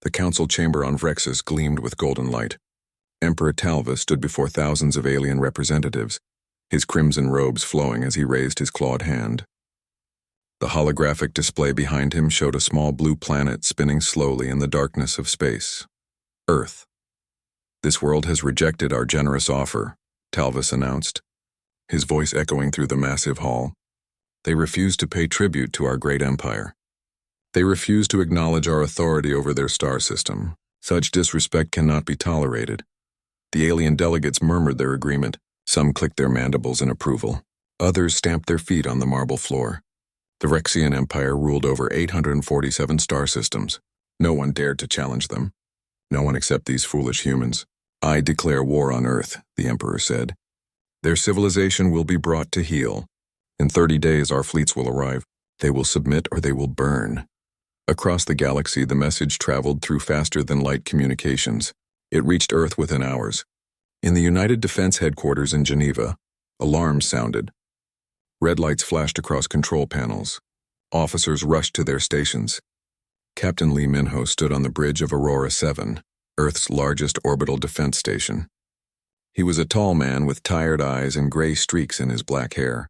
The council chamber on Vrexus gleamed with golden light. Emperor Talva stood before thousands of alien representatives, his crimson robes flowing as he raised his clawed hand. The holographic display behind him showed a small blue planet spinning slowly in the darkness of space. Earth. "This world has rejected our generous offer," Talvis announced, his voice echoing through the massive hall. "They refuse to pay tribute to our great empire. They refuse to acknowledge our authority over their star system. Such disrespect cannot be tolerated." The alien delegates murmured their agreement. Some clicked their mandibles in approval. Others stamped their feet on the marble floor. The Rexian Empire ruled over 847 star systems. No one dared to challenge them. No one except these foolish humans. "I declare war on Earth," the Emperor said. "Their civilization will be brought to heel. In 30 days our fleets will arrive. They will submit or they will burn." Across the galaxy, the message traveled through faster-than-light communications. It reached Earth within hours. In the United Defense Headquarters in Geneva, alarms sounded. Red lights flashed across control panels. Officers rushed to their stations. Captain Lee Minho stood on the bridge of Aurora 7, Earth's largest orbital defense station. He was a tall man with tired eyes and gray streaks in his black hair.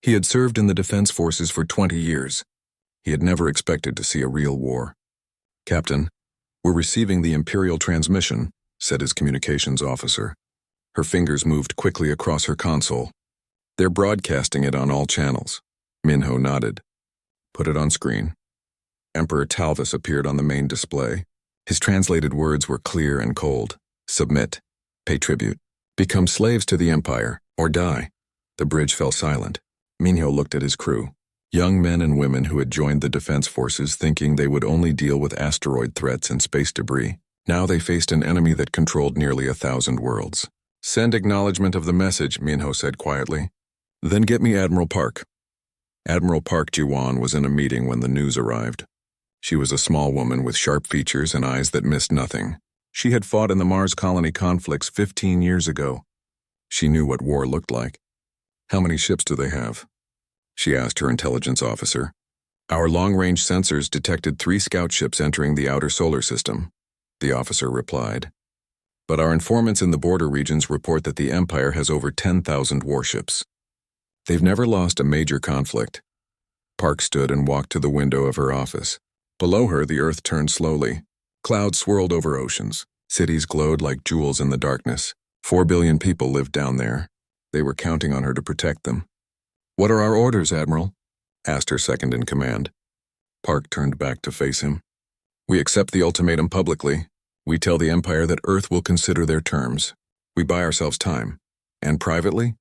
He had served in the defense forces for 20 years. He had never expected to see a real war. "Captain, we're receiving the Imperial transmission," said his communications officer. Her fingers moved quickly across her console. "They're broadcasting it on all channels." Minho nodded. "Put it on screen." Emperor Talvis appeared on the main display. His translated words were clear and cold. "Submit. Pay tribute. Become slaves to the Empire, or die." The bridge fell silent. Minho looked at his crew. Young men and women who had joined the defense forces thinking they would only deal with asteroid threats and space debris. Now they faced an enemy that controlled nearly 1,000 worlds. "Send acknowledgement of the message," Minho said quietly. "Then get me Admiral Park." Admiral Park Jiwan was in a meeting when the news arrived. She was a small woman with sharp features and eyes that missed nothing. She had fought in the Mars colony conflicts 15 years ago. She knew what war looked like. "How many ships do they have?" she asked her intelligence officer. "Our long-range sensors detected 3 scout ships entering the outer solar system," the officer replied. "But our informants in the border regions report that the Empire has over 10,000 warships. They've never lost a major conflict." Park stood and walked to the window of her office. Below her, the Earth turned slowly. Clouds swirled over oceans. Cities glowed like jewels in the darkness. 4 billion people lived down there. They were counting on her to protect them. "What are our orders, Admiral?" asked her second-in-command. Park turned back to face him. "We accept the ultimatum publicly. We tell the Empire that Earth will consider their terms. We buy ourselves time. And privately?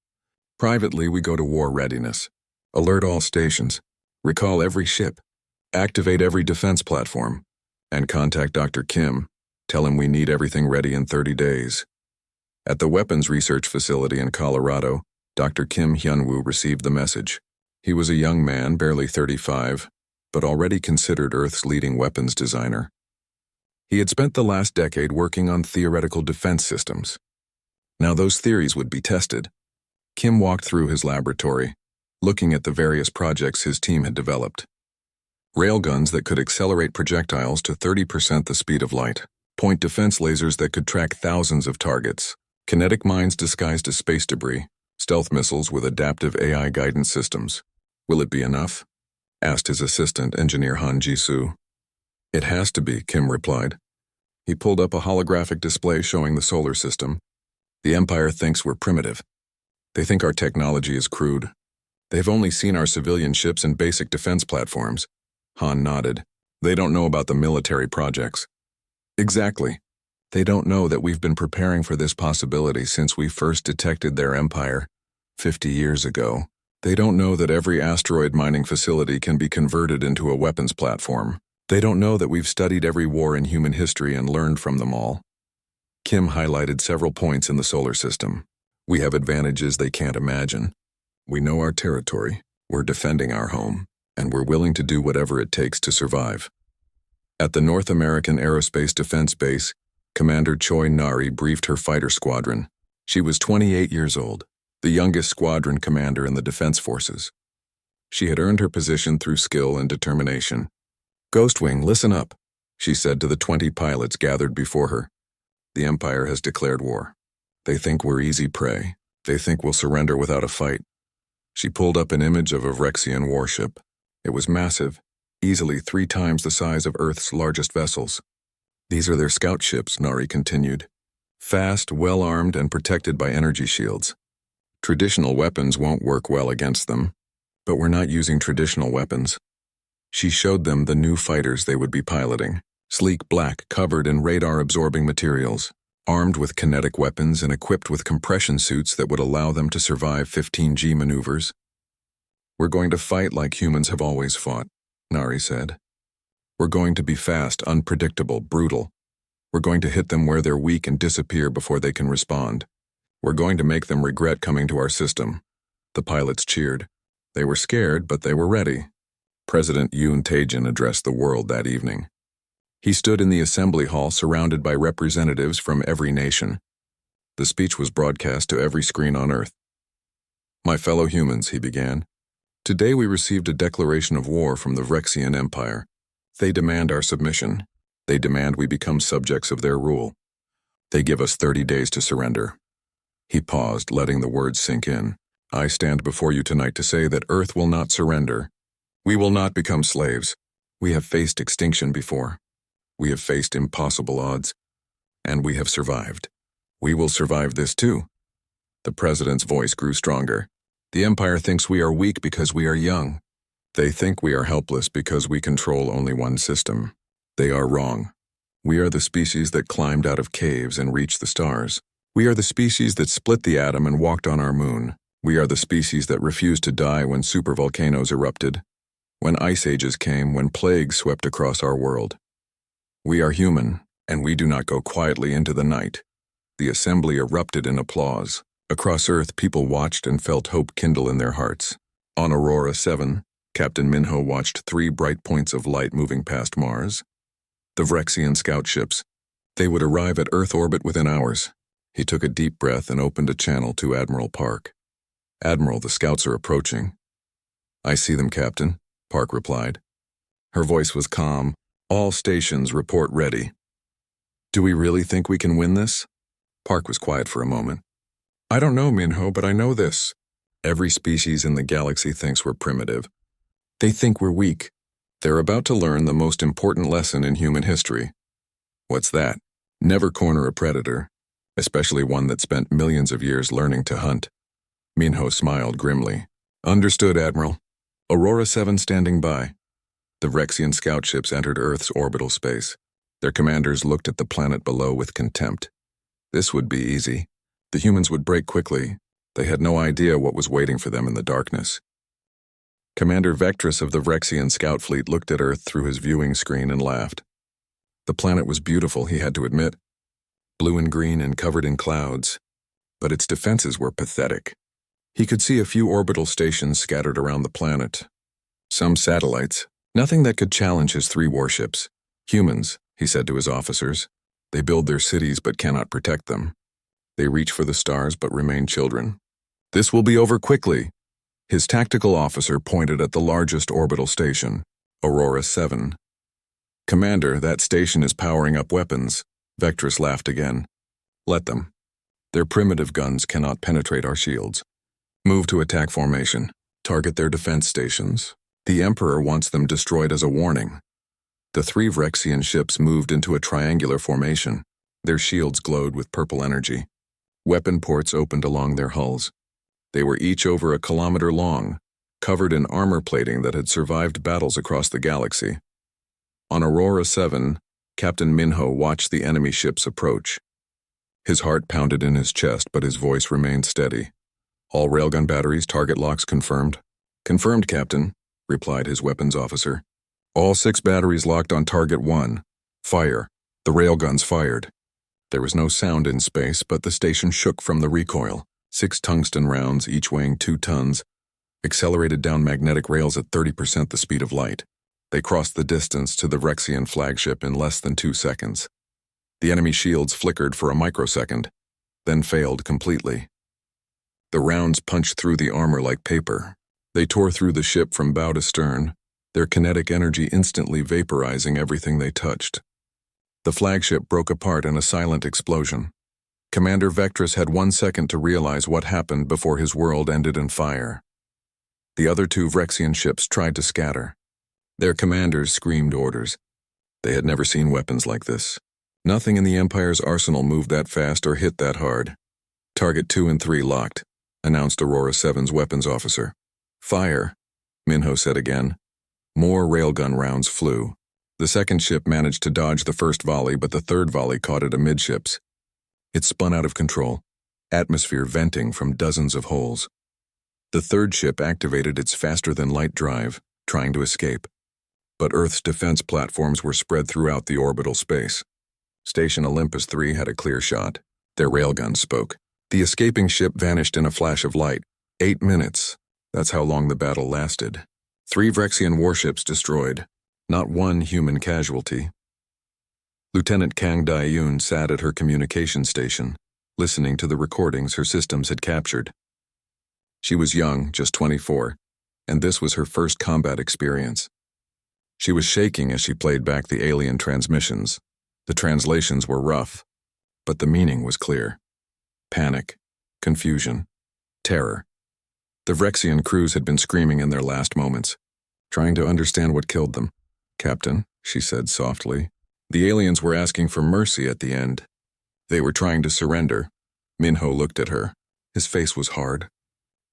Privately, we go to war readiness. Alert all stations. Recall every ship. Activate every defense platform. And contact Dr. Kim. Tell him we need everything ready in 30 days." At the weapons research facility in Colorado, Dr. Kim Hyunwoo received the message. He was a young man, barely 35, but already considered Earth's leading weapons designer. He had spent the last decade working on theoretical defense systems. Now those theories would be tested. Kim walked through his laboratory, looking at the various projects his team had developed. Railguns that could accelerate projectiles to 30% the speed of light. Point defense lasers that could track thousands of targets. Kinetic mines disguised as space debris. Stealth missiles with adaptive AI guidance systems. "Will it be enough?" asked his assistant, engineer Han Jisoo. "It has to be," Kim replied. He pulled up a holographic display showing the solar system. "The Empire thinks we're primitive. They think our technology is crude. They've only seen our civilian ships and basic defense platforms." Han nodded. "They don't know about the military projects." "Exactly. They don't know that we've been preparing for this possibility since we first detected their empire 50 years ago. They don't know that every asteroid mining facility can be converted into a weapons platform. They don't know that we've studied every war in human history and learned from them all." Kim highlighted several points in the solar system. "We have advantages they can't imagine. We know our territory, we're defending our home, and we're willing to do whatever it takes to survive." At the North American Aerospace Defense Base, Commander Choi Nari briefed her fighter squadron. She was 28 years old, the youngest squadron commander in the defense forces. She had earned her position through skill and determination. "Ghostwing, listen up. she said to the 20 pilots gathered before her. "The Empire has declared war. They think we're easy prey. They think we'll surrender without a fight." She pulled up an image of a Vrexian warship. It was massive, easily 3 times the size of Earth's largest vessels. "These are their scout ships," Nari continued. "Fast, well-armed, and protected by energy shields. Traditional weapons won't work well against them, but we're not using traditional weapons." She showed them the new fighters they would be piloting, sleek black, covered in radar-absorbing materials, armed with kinetic weapons and equipped with compression suits that would allow them to survive 15G maneuvers. "We're going to fight like humans have always fought," Nari said. "We're going to be fast, unpredictable, brutal. We're going to hit them where they're weak and disappear before they can respond. We're going to make them regret coming to our system." The pilots cheered. They were scared, but they were ready. President Yoon Taejin addressed the world that evening. He stood in the assembly hall surrounded by representatives from every nation. The speech was broadcast to every screen on Earth. "My fellow humans," he began. "Today we received a declaration of war from the Vrexian Empire. They demand our submission. They demand we become subjects of their rule. They give us 30 days to surrender." He paused, letting the words sink in. "I stand before you tonight to say that Earth will not surrender. We will not become slaves. We have faced extinction before. We have faced impossible odds. And we have survived. We will survive this too." The president's voice grew stronger. "The Empire thinks we are weak because we are young. They think we are helpless because we control only one system. They are wrong. We are the species that climbed out of caves and reached the stars. We are the species that split the atom and walked on our moon. We are the species that refused to die when supervolcanoes erupted, when ice ages came, when plagues swept across our world. We are human, and we do not go quietly into the night." The assembly erupted in applause. Across Earth, people watched and felt hope kindle in their hearts. On Aurora 7, Captain Minho watched 3 bright points of light moving past Mars. The Vrexian scout ships. They would arrive at Earth orbit within hours. He took a deep breath and opened a channel to Admiral Park. "Admiral, the scouts are approaching." "I see them, Captain," Park replied. Her voice was calm. "All stations report ready." "Do we really think we can win this?" Park was quiet for a moment. "I don't know, Minho, but I know this. Every species in the galaxy thinks we're primitive. They think we're weak. They're about to learn the most important lesson in human history." "What's that?" "Never corner a predator, especially one that spent millions of years learning to hunt." Minho smiled grimly. "Understood, Admiral. Aurora 7 standing by." The Vrexian scout ships entered Earth's orbital space. Their commanders looked at the planet below with contempt. This would be easy. The humans would break quickly. They had no idea what was waiting for them in the darkness. Commander Vectrus of the Vrexian scout fleet looked at Earth through his viewing screen and laughed. The planet was beautiful, he had to admit. Blue and green and covered in clouds. But its defenses were pathetic. He could see a few orbital stations scattered around the planet. Some satellites. Nothing that could challenge his 3 warships. "Humans," he said to his officers. "They build their cities but cannot protect them. They reach for the stars but remain children. This will be over quickly." His tactical officer pointed at the largest orbital station, Aurora 7. "Commander, that station is powering up weapons." Vectrus laughed again. "Let them. Their primitive guns cannot penetrate our shields. Move to attack formation. Target their defense stations. The Emperor wants them destroyed as a warning." The 3 Vrexian ships moved into a triangular formation. Their shields glowed with purple energy. Weapon ports opened along their hulls. They were each over 1 kilometer long, covered in armor plating that had survived battles across the galaxy. On Aurora 7, Captain Minho watched the enemy ships approach. His heart pounded in his chest, but his voice remained steady. "All railgun batteries, target locks confirmed." "Confirmed, Captain," replied his weapons officer. "All 6 batteries locked on target 1. Fire." The railguns fired. There was no sound in space, but the station shook from the recoil. 6 tungsten rounds, each weighing 2 tons, accelerated down magnetic rails at 30% the speed of light. They crossed the distance to the Vrexian flagship in less than 2 seconds. The enemy shields flickered for a microsecond, then failed completely. The rounds punched through the armor like paper. They tore through the ship from bow to stern, their kinetic energy instantly vaporizing everything they touched. The flagship broke apart in a silent explosion. Commander Vectrus had 1 second to realize what happened before his world ended in fire. The other 2 Vrexian ships tried to scatter. Their commanders screamed orders. They had never seen weapons like this. Nothing in the Empire's arsenal moved that fast or hit that hard. Target 2 and 3 locked, announced Aurora 7's weapons officer. Fire, Minho said again. More railgun rounds flew. The second ship managed to dodge the first volley, but the third volley caught it amidships. It spun out of control, atmosphere venting from dozens of holes. The third ship activated its faster-than-light drive, trying to escape. But Earth's defense platforms were spread throughout the orbital space. Station Olympus 3 had a clear shot. Their railguns spoke. The escaping ship vanished in a flash of light. 8 minutes. That's how long the battle lasted. 3 Vrexian warships destroyed. Not one human casualty. Lieutenant Kang Dai-Yun sat at her communication station, listening to the recordings her systems had captured. She was young, just 24, and this was her first combat experience. She was shaking as she played back the alien transmissions. The translations were rough, but the meaning was clear. Panic, confusion, terror. The Vrexian crews had been screaming in their last moments, trying to understand what killed them. "Captain," she said softly. The aliens were asking for mercy at the end. They were trying to surrender. Minho looked at her. His face was hard.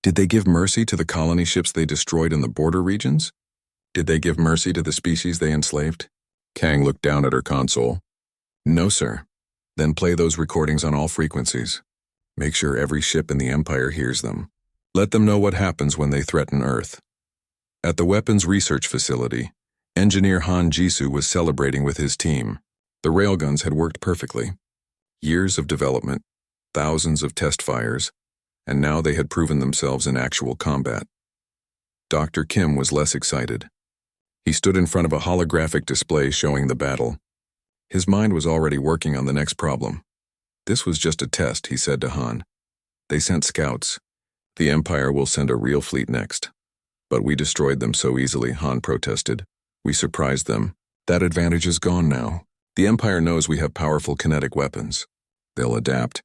Did they give mercy to the colony ships they destroyed in the border regions? Did they give mercy to the species they enslaved? Kang looked down at her console. No, sir. Then play those recordings on all frequencies. Make sure every ship in the Empire hears them. Let them know what happens when they threaten Earth. At the weapons research facility, Engineer Han Jisoo was celebrating with his team. The railguns had worked perfectly. Years of development, thousands of test fires, and now they had proven themselves in actual combat. Dr. Kim was less excited. He stood in front of a holographic display showing the battle. His mind was already working on the next problem. This was just a test, he said to Han. They sent scouts. The Empire will send a real fleet next. But we destroyed them so easily, Han protested. We surprised them. That advantage is gone now. The Empire knows we have powerful kinetic weapons. They'll adapt.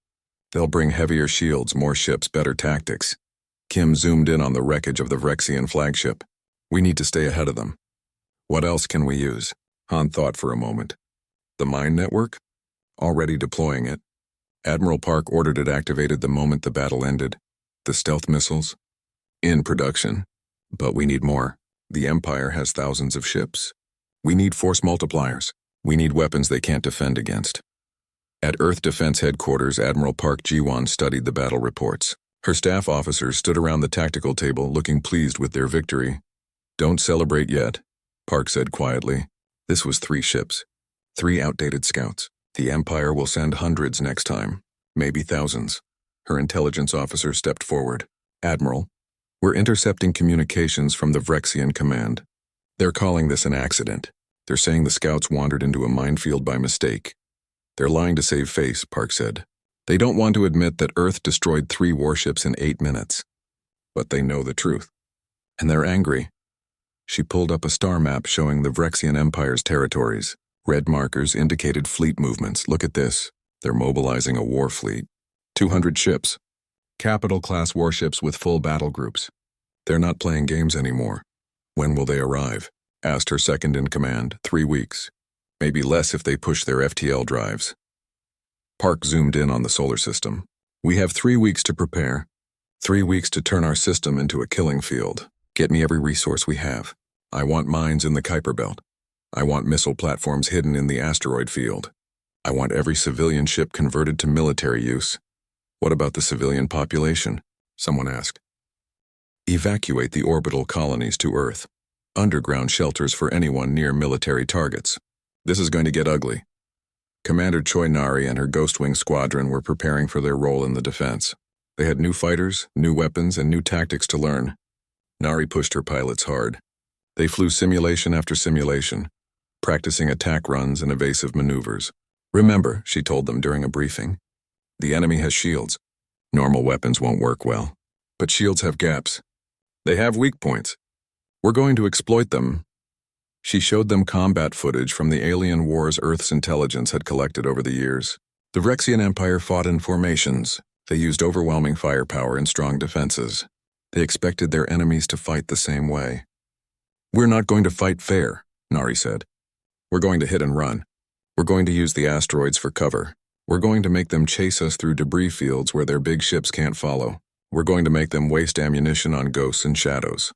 They'll bring heavier shields, more ships, better tactics. Kim zoomed in on the wreckage of the Vrexian flagship. We need to stay ahead of them. What else can we use? Han thought for a moment. The mine network? Already deploying it. Admiral Park ordered it activated the moment the battle ended. The stealth missiles? In production. But we need more. The Empire has thousands of ships. We need force multipliers. We need weapons they can't defend against. At Earth Defense Headquarters, Admiral Park Ji-won studied the battle reports. Her staff officers stood around the tactical table looking pleased with their victory. Don't celebrate yet, Park said quietly. This was 3 ships. 3 outdated scouts. The Empire will send hundreds next time, maybe thousands. Her intelligence officer stepped forward. Admiral, we're intercepting communications from the Vrexian command. They're calling this an accident. They're saying the scouts wandered into a minefield by mistake. They're lying to save face, Park said. They don't want to admit that Earth destroyed 3 warships in 8 minutes. But they know the truth. And they're angry. She pulled up a star map showing the Vrexian Empire's territories. Red markers indicated fleet movements. Look at this. They're mobilizing a war fleet. 200 ships. Capital-class warships with full battle groups. They're not playing games anymore. When will they arrive? Asked her second-in-command. 3 weeks. Maybe less if they push their FTL drives. Park zoomed in on the solar system. We have 3 weeks to prepare. 3 weeks to turn our system into a killing field. Get me every resource we have. I want mines in the Kuiper Belt. I want missile platforms hidden in the asteroid field. I want every civilian ship converted to military use. What about the civilian population? Someone asked. Evacuate the orbital colonies to Earth. Underground shelters for anyone near military targets. This is going to get ugly. Commander Choi Nari and her Ghostwing squadron were preparing for their role in the defense. They had new fighters, new weapons, and new tactics to learn. Nari pushed her pilots hard. They flew simulation after simulation, practicing attack runs and evasive maneuvers. Remember, she told them during a briefing, the enemy has shields. Normal weapons won't work well. But shields have gaps. They have weak points. We're going to exploit them, She showed them combat footage from the alien wars Earth's intelligence had collected over the years. The Rexian Empire fought in formations. They used overwhelming firepower and strong defenses. They expected their enemies to fight the same way. "We're not going to fight fair," Nari said. "We're going to hit and run. We're going to use the asteroids for cover. We're going to make them chase us through debris fields where their big ships can't follow. We're going to make them waste ammunition on ghosts and shadows."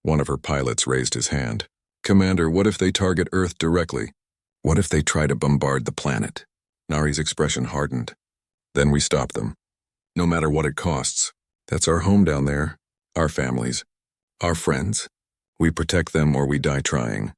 One of her pilots raised his hand. "Commander, what if they target Earth directly? What if they try to bombard the planet?" Nari's expression hardened. "Then we stop them. No matter what it costs. That's our home down there. Our families. Our friends. We protect them or we die trying."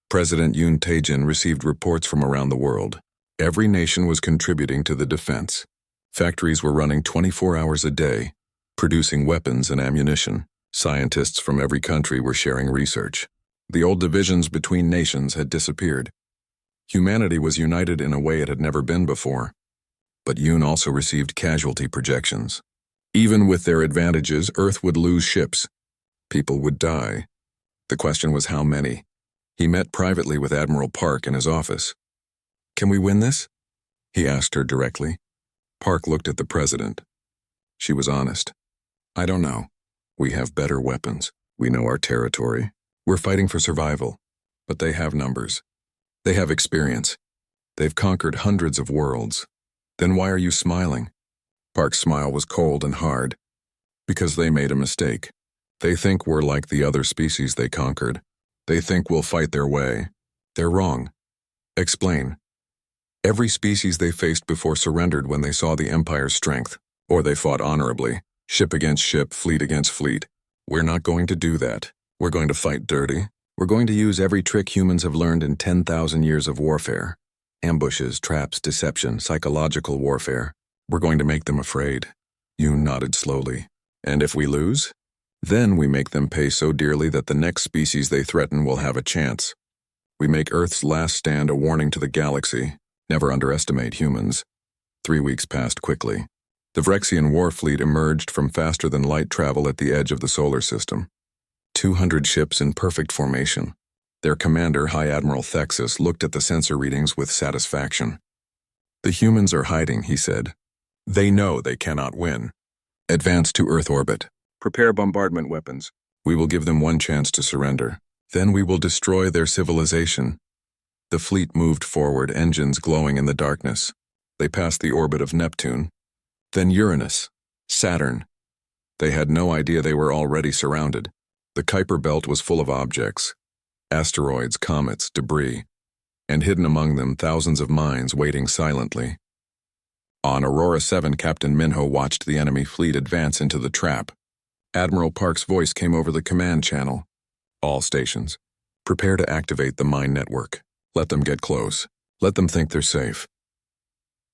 President Yoon Tae-jin received reports from around the world. Every nation was contributing to the defense. Factories were running 24 hours a day, producing weapons and ammunition. Scientists from every country were sharing research. The old divisions between nations had disappeared. Humanity was united in a way it had never been before. But Yoon also received casualty projections. Even with their advantages, Earth would lose ships. People would die. The question was how many. He met privately with Admiral Park in his office. "Can we win this?" he asked her directly. Park looked at the president. She was honest. "I don't know. We have better weapons. We know our territory. We're fighting for survival. But they have numbers. They have experience. They've conquered hundreds of worlds. Then why are you smiling?" Park's smile was cold and hard. "Because they made a mistake. They think we're like the other species they conquered. They think we'll fight their way. They're wrong." "Explain." "Every species they faced before surrendered when they saw the Empire's strength. Or they fought honorably, ship against ship, fleet against fleet. We're not going to do that. We're going to fight dirty. We're going to use every trick humans have learned in 10,000 years of warfare. Ambushes, traps, deception, psychological warfare. We're going to make them afraid." Yoon nodded slowly. "And if we lose? Then we make them pay so dearly that the next species they threaten will have a chance. We make Earth's last stand a warning to the galaxy. Never underestimate humans." 3 weeks passed quickly. The Vrexian war fleet emerged from faster-than-light travel at the edge of the solar system. 200 ships in perfect formation. Their commander, High Admiral Thexus, looked at the sensor readings with satisfaction. "The humans are hiding," he said. "They know they cannot win. Advance to Earth orbit. Prepare bombardment weapons. We will give them one chance to surrender. Then we will destroy their civilization." The fleet moved forward, engines glowing in the darkness. They passed the orbit of Neptune, then Uranus, Saturn. They had no idea they were already surrounded. The Kuiper Belt was full of objects. Asteroids, comets, debris. And hidden among them thousands of mines waiting silently. On Aurora 7, Captain Minho watched the enemy fleet advance into the trap. Admiral Park's voice came over the command channel. "All stations, prepare to activate the mine network. Let them get close. Let them think they're safe."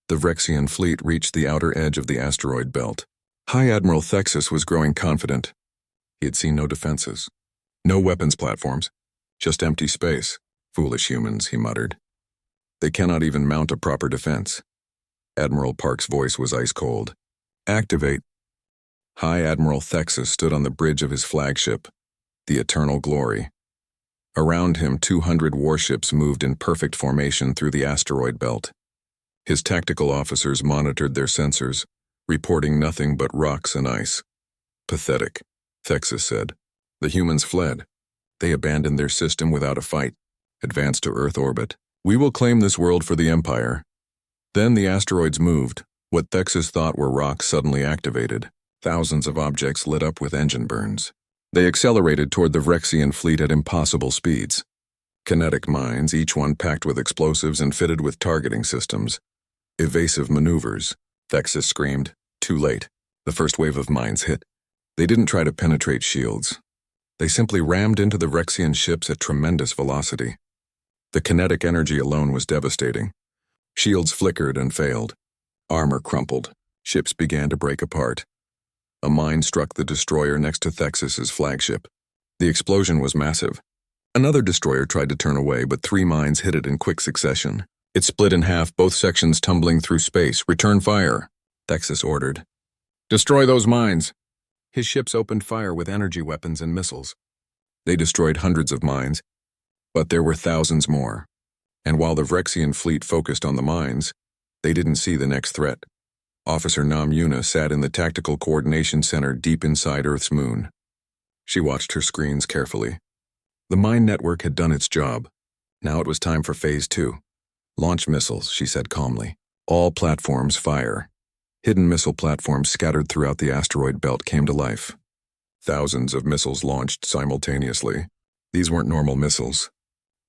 The Vrexian fleet reached the outer edge of the asteroid belt. High Admiral Thexus was growing confident. He had seen no defenses. No weapons platforms. Just empty space. "Foolish humans," he muttered. "They cannot even mount a proper defense." Admiral Park's voice was ice cold. "Activate." High Admiral Thexus stood on the bridge of his flagship, the Eternal Glory. Around him, 200 warships moved in perfect formation through the asteroid belt. His tactical officers monitored their sensors, reporting nothing but rocks and ice. "Pathetic," Thexus said. "The humans fled. They abandoned their system without a fight, advanced to Earth orbit. We will claim this world for the Empire." Then the asteroids moved. What Thexus thought were rocks suddenly activated. Thousands of objects lit up with engine burns. They accelerated toward the Vrexian fleet at impossible speeds. Kinetic mines, each one packed with explosives and fitted with targeting systems. "Evasive maneuvers," Thexus screamed. Too late. The first wave of mines hit. They didn't try to penetrate shields. They simply rammed into the Vrexian ships at tremendous velocity. The kinetic energy alone was devastating. Shields flickered and failed. Armor crumpled. Ships began to break apart. A mine struck the destroyer next to Thexus's flagship. The explosion was massive. Another destroyer tried to turn away, but 3 mines hit it in quick succession. It split in half, both sections tumbling through space. "Return fire," Thexus ordered. "Destroy those mines." His ships opened fire with energy weapons and missiles. They destroyed hundreds of mines. But there were thousands more. And while the Vrexian fleet focused on the mines, they didn't see the next threat. Officer Nam Yuna sat in the Tactical Coordination Center deep inside Earth's moon. She watched her screens carefully. The mine network had done its job. Now it was time for Phase 2. Launch missiles, she said calmly. All platforms fire. Hidden missile platforms scattered throughout the asteroid belt came to life. Thousands of missiles launched simultaneously. These weren't normal missiles.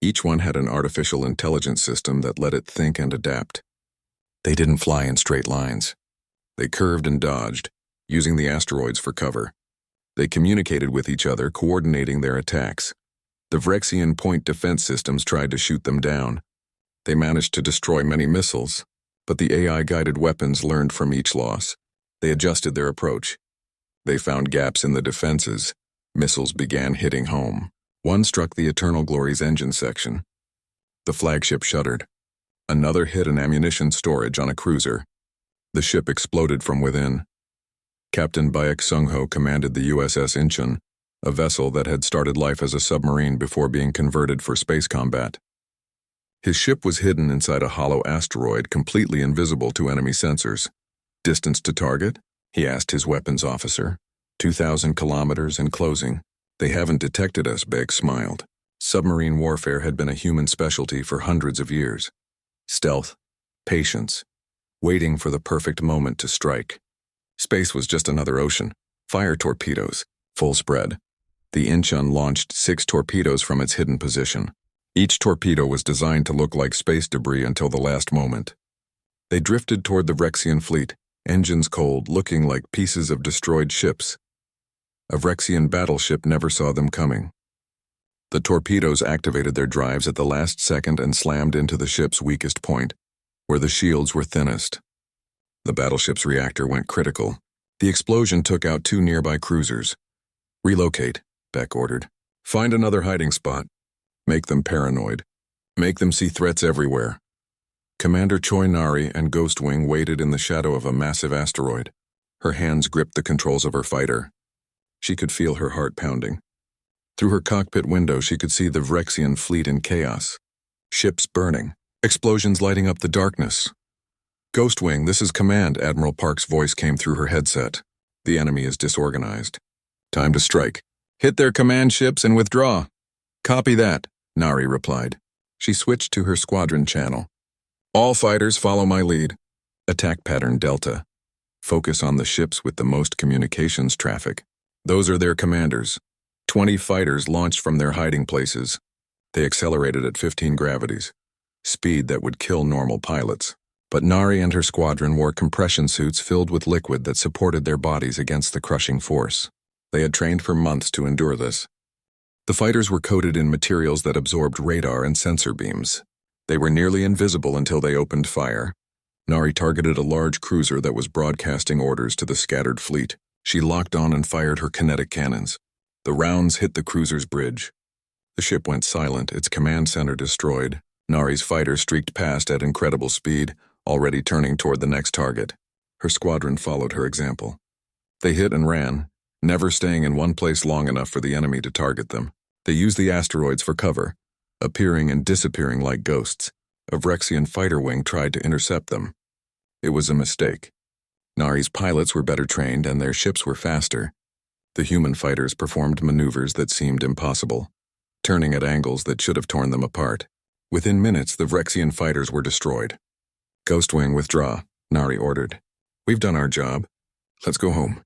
Each one had an artificial intelligence system that let it think and adapt. They didn't fly in straight lines. They curved and dodged, using the asteroids for cover. They communicated with each other, coordinating their attacks. The Vrexian point defense systems tried to shoot them down. They managed to destroy many missiles, but the AI-guided weapons learned from each loss. They adjusted their approach. They found gaps in the defenses. Missiles began hitting home. One struck the Eternal Glory's engine section. The flagship shuddered. Another hit an ammunition storage on a cruiser. The ship exploded from within. Captain Bayek Sung-ho commanded the USS Incheon, a vessel that had started life as a submarine before being converted for space combat. His ship was hidden inside a hollow asteroid, completely invisible to enemy sensors. Distance to target? He asked his weapons officer. 2,000 kilometers and closing. They haven't detected us, Bayek smiled. Submarine warfare had been a human specialty for hundreds of years. Stealth, patience, waiting for the perfect moment to strike. Space was just another ocean. Fire torpedoes, full spread. The Incheon launched 6 torpedoes from its hidden position. Each torpedo was designed to look like space debris until the last moment. They drifted toward the Vrexian fleet, engines cold, looking like pieces of destroyed ships. A Vrexian battleship never saw them coming. The torpedoes activated their drives at the last second and slammed into the ship's weakest point, where the shields were thinnest. The battleship's reactor went critical. The explosion took out 2 nearby cruisers. Relocate, Beck ordered. Find another hiding spot. Make them paranoid. Make them see threats everywhere. Commander Choi Nari and Ghostwing waited in the shadow of a massive asteroid. Her hands gripped the controls of her fighter. She could feel her heart pounding. Through her cockpit window, she could see the Vrexian fleet in chaos. Ships burning. Explosions lighting up the darkness. Ghostwing, this is Command, Admiral Park's voice came through her headset. The enemy is disorganized. Time to strike. Hit their command ships and withdraw. Copy that, Nari replied. She switched to her squadron channel. All fighters follow my lead. Attack pattern Delta. Focus on the ships with the most communications traffic. Those are their commanders. 20 fighters launched from their hiding places. They accelerated at 15 gravities, speed that would kill normal pilots. But Nari and her squadron wore compression suits filled with liquid that supported their bodies against the crushing force. They had trained for months to endure this. The fighters were coated in materials that absorbed radar and sensor beams. They were nearly invisible until they opened fire. Nari targeted a large cruiser that was broadcasting orders to the scattered fleet. She locked on and fired her kinetic cannons. The rounds hit the cruiser's bridge. The ship went silent, its command center destroyed. Nari's fighter streaked past at incredible speed, already turning toward the next target. Her squadron followed her example. They hit and ran, never staying in one place long enough for the enemy to target them. They used the asteroids for cover, appearing and disappearing like ghosts. A Vrexian fighter wing tried to intercept them. It was a mistake. Nari's pilots were better trained and their ships were faster. The human fighters performed maneuvers that seemed impossible, turning at angles that should have torn them apart. Within minutes, the Vrexian fighters were destroyed. Ghostwing, withdraw, Nari ordered. We've done our job. Let's go home.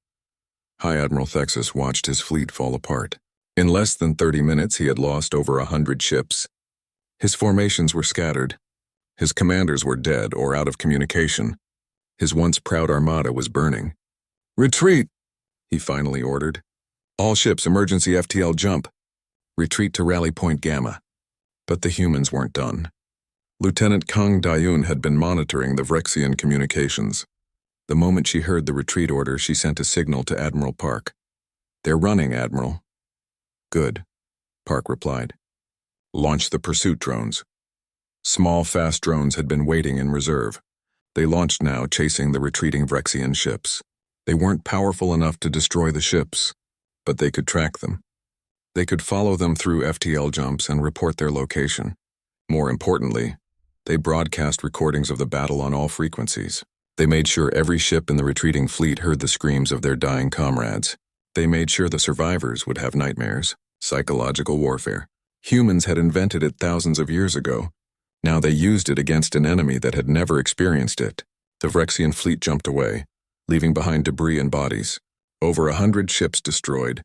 High Admiral Thexus watched his fleet fall apart. In less than 30 minutes, he had lost over 100 ships. His formations were scattered. His commanders were dead or out of communication. His once proud armada was burning. Retreat, he finally ordered. All ships, emergency FTL jump. Retreat to Rally Point Gamma. But the humans weren't done. Lieutenant Kang Dayun had been monitoring the Vrexian communications. The moment she heard the retreat order, she sent a signal to Admiral Park. They're running, Admiral. Good, Park replied. Launch the pursuit drones. Small, fast drones had been waiting in reserve. They launched now, chasing the retreating Vrexian ships. They weren't powerful enough to destroy the ships, but they could track them. They could follow them through FTL jumps and report their location. More importantly, they broadcast recordings of the battle on all frequencies. They made sure every ship in the retreating fleet heard the screams of their dying comrades. They made sure the survivors would have nightmares, psychological warfare. Humans had invented it thousands of years ago. Now they used it against an enemy that had never experienced it. The Vrexian fleet jumped away, leaving behind debris and bodies. Over 100 ships destroyed,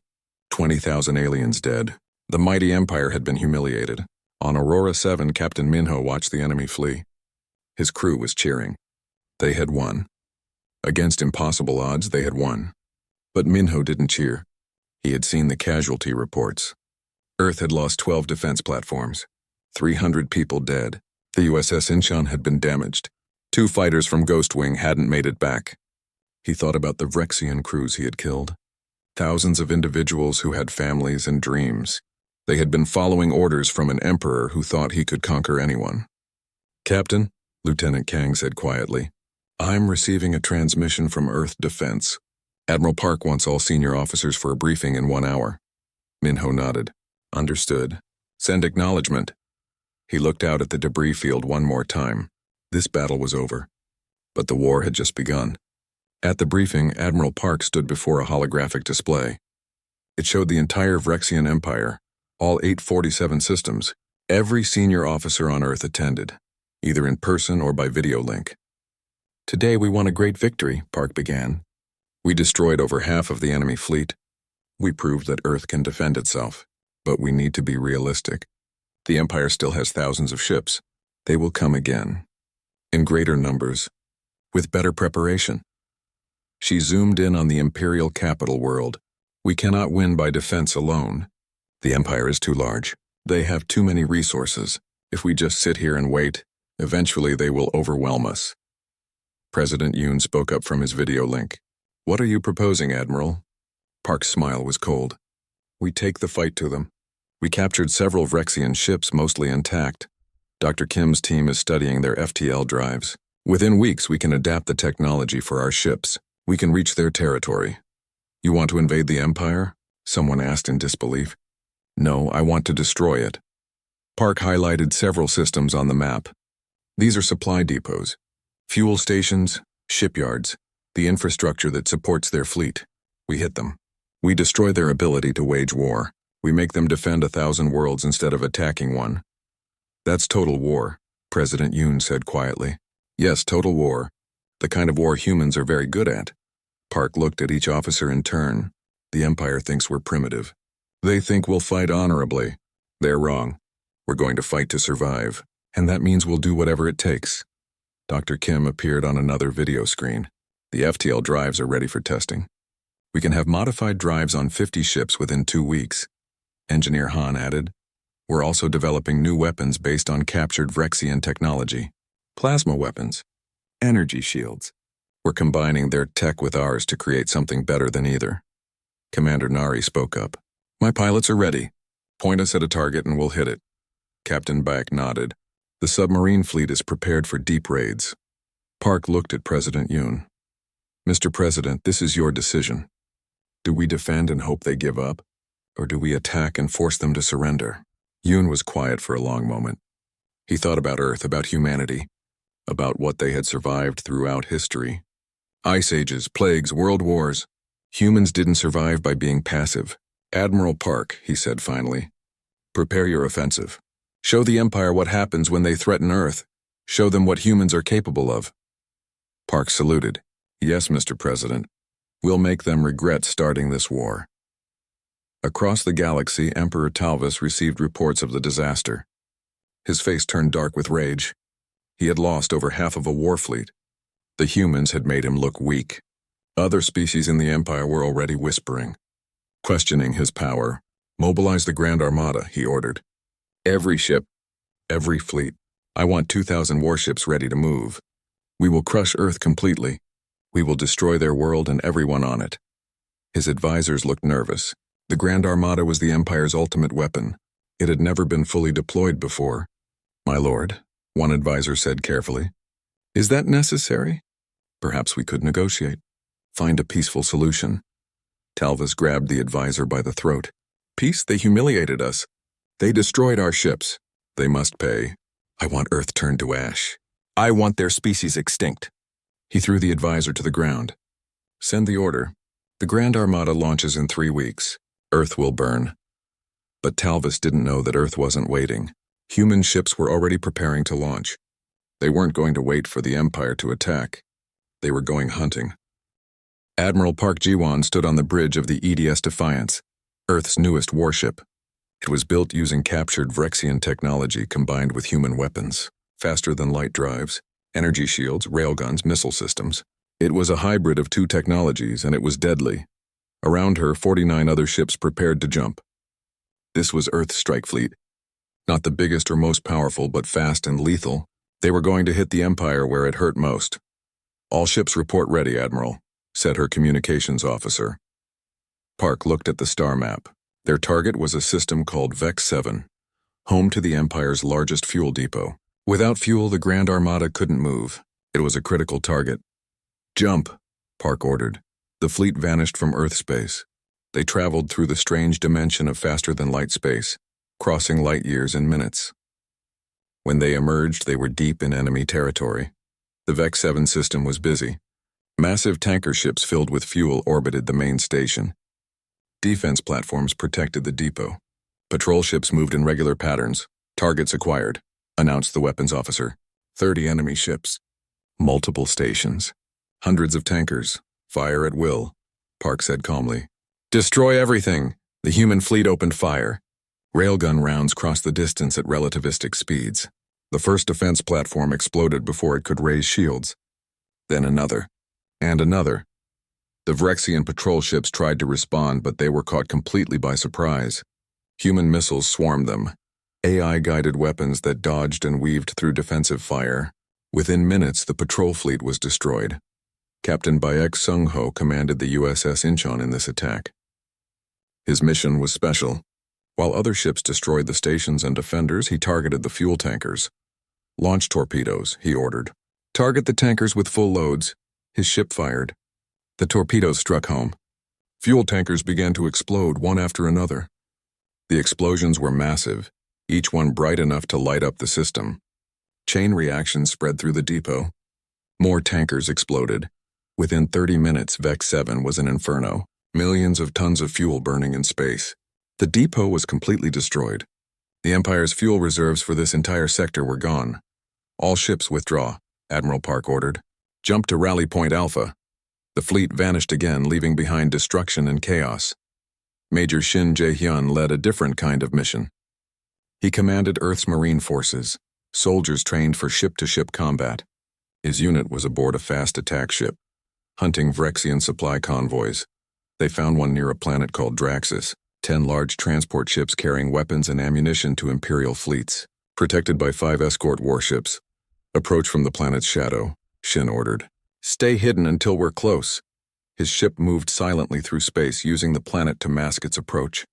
20,000 aliens dead. The mighty Empire had been humiliated. On Aurora 7, Captain Minho watched the enemy flee. His crew was cheering. They had won. Against impossible odds, they had won. But Minho didn't cheer. He had seen the casualty reports. Earth had lost 12 defense platforms. 300 people dead. The USS Incheon had been damaged. 2 fighters from Ghostwing hadn't made it back. He thought about the Vrexian crews he had killed. Thousands of individuals who had families and dreams. They had been following orders from an emperor who thought he could conquer anyone. "Captain," Lieutenant Kang said quietly, "I'm receiving a transmission from Earth Defense. Admiral Park wants all senior officers for a briefing in 1 hour." Minho nodded. "Understood. Send acknowledgement." He looked out at the debris field one more time. This battle was over. But the war had just begun. At the briefing, Admiral Park stood before a holographic display. It showed the entire Vrexian Empire, all 847 systems. Every senior officer on Earth attended, either in person or by video link. "Today we won a great victory," Park began. "We destroyed over half of the enemy fleet. We proved that Earth can defend itself, but we need to be realistic. The Empire still has thousands of ships. They will come again. In greater numbers, with better preparation." She zoomed in on the Imperial capital world. "We cannot win by defense alone. The Empire is too large. They have too many resources. If we just sit here and wait, eventually they will overwhelm us." President Yoon spoke up from his video link. "What are you proposing, Admiral?" Park's smile was cold. "We take the fight to them. We captured several Vrexian ships, mostly intact. Dr. Kim's team is studying their FTL drives. Within weeks, we can adapt the technology for our ships. We can reach their territory." "You want to invade the Empire?" someone asked in disbelief. "No, I want to destroy it." Park highlighted several systems on the map. "These are supply depots, fuel stations, shipyards, the infrastructure that supports their fleet. We hit them. We destroy their ability to wage war. We make them defend 1,000 worlds instead of attacking one." "That's total war," President Yoon said quietly. "Yes, total war. The kind of war humans are very good at." Park looked at each officer in turn. "The Empire thinks we're primitive. They think we'll fight honorably. They're wrong. We're going to fight to survive, and that means we'll do whatever it takes." Dr. Kim appeared on another video screen. "The FTL drives are ready for testing. We can have modified drives on 50 ships within 2 weeks." Engineer Han added, "We're also developing new weapons based on captured Vrexian technology. Plasma weapons. Energy shields. We're combining their tech with ours to create something better than either." Commander Nari spoke up. "My pilots are ready. Point us at a target and we'll hit it." Captain Baek nodded. "The submarine fleet is prepared for deep raids." Park looked at President Yoon. "Mr. President, this is your decision. Do we defend and hope they give up? Or do we attack and force them to surrender?" Yoon was quiet for a long moment. He thought about Earth, about humanity, about what they had survived throughout history. Ice ages, plagues, world wars. Humans didn't survive by being passive. "Admiral Park," he said finally, "prepare your offensive. Show the Empire what happens when they threaten Earth. Show them what humans are capable of." Park saluted. "Yes, Mr. President. We'll make them regret starting this war." Across the galaxy, Emperor Talvis received reports of the disaster. His face turned dark with rage. He had lost over half of a war fleet. The humans had made him look weak. Other species in the Empire were already whispering, questioning his power. "Mobilize the Grand Armada," he ordered. "Every ship, every fleet. I want 2,000 warships ready to move. We will crush Earth completely. We will destroy their world and everyone on it." His advisors looked nervous. The Grand Armada was the Empire's ultimate weapon. It had never been fully deployed before. "My lord," one advisor said carefully, "is that necessary? Perhaps we could negotiate. Find a peaceful solution." Talvis grabbed the advisor by the throat. Peace, they humiliated us. They destroyed our ships. They must pay. I want Earth turned to ash. I want their species extinct. He threw the advisor to the ground. Send the order. The Grand Armada launches in 3 weeks. Earth will burn. But Talvis didn't know that Earth wasn't waiting. Human ships were already preparing to launch. They weren't going to wait for the Empire to attack. They were going hunting. Admiral Park Jiwon stood on the bridge of the EDS Defiance, Earth's newest warship. It was built using captured Vrexian technology combined with human weapons, faster-than-light drives, energy shields, railguns, missile systems. It was a hybrid of 2 technologies, and it was deadly. Around her, 49 other ships prepared to jump. This was Earth's strike fleet. Not the biggest or most powerful, but fast and lethal. They were going to hit the Empire where it hurt most. All ships report ready, Admiral, said her communications officer. Park looked at the star map. Their target was a system called Vex 7, home to the Empire's largest fuel depot. Without fuel, the Grand Armada couldn't move. It was a critical target. Jump, Park ordered. The fleet vanished from Earth space. They traveled through the strange dimension of faster-than-light space, crossing light years in minutes. When they emerged, they were deep in enemy territory. The Vex 7 system was busy. Massive tanker ships filled with fuel orbited the main station. Defense platforms protected the depot. Patrol ships moved in regular patterns. Targets acquired, announced the weapons officer. 30 enemy ships. Multiple stations. Hundreds of tankers. Fire at will, Park said calmly. Destroy everything. The human fleet opened fire. Railgun rounds crossed the distance at relativistic speeds. The first defense platform exploded before it could raise shields. Then another. And another. The Vrexian patrol ships tried to respond, but they were caught completely by surprise. Human missiles swarmed them. AI-guided weapons that dodged and weaved through defensive fire. Within minutes, the patrol fleet was destroyed. Captain Baek Sung-ho commanded the USS Incheon in this attack. His mission was special. While other ships destroyed the stations and defenders, he targeted the fuel tankers. Launch torpedoes, he ordered. Target the tankers with full loads. His ship fired. The torpedoes struck home. Fuel tankers began to explode one after another. The explosions were massive, each one bright enough to light up the system. Chain reactions spread through the depot. More tankers exploded. Within 30 minutes, Vex 7 was an inferno, millions of tons of fuel burning in space. The depot was completely destroyed. The Empire's fuel reserves for this entire sector were gone. All ships withdraw, Admiral Park ordered. Jump to Rally Point Alpha. The fleet vanished again, leaving behind destruction and chaos. Major Shin Jae-hyun led a different kind of mission. He commanded Earth's Marine Forces, soldiers trained for ship-to-ship combat. His unit was aboard a fast attack ship, hunting Vrexian supply convoys. They found one near a planet called Draxus, 10 large transport ships carrying weapons and ammunition to Imperial fleets, protected by 5 escort warships. Approach from the planet's shadow, Shin ordered. Stay hidden until we're close. His ship moved silently through space, using the planet to mask its approach.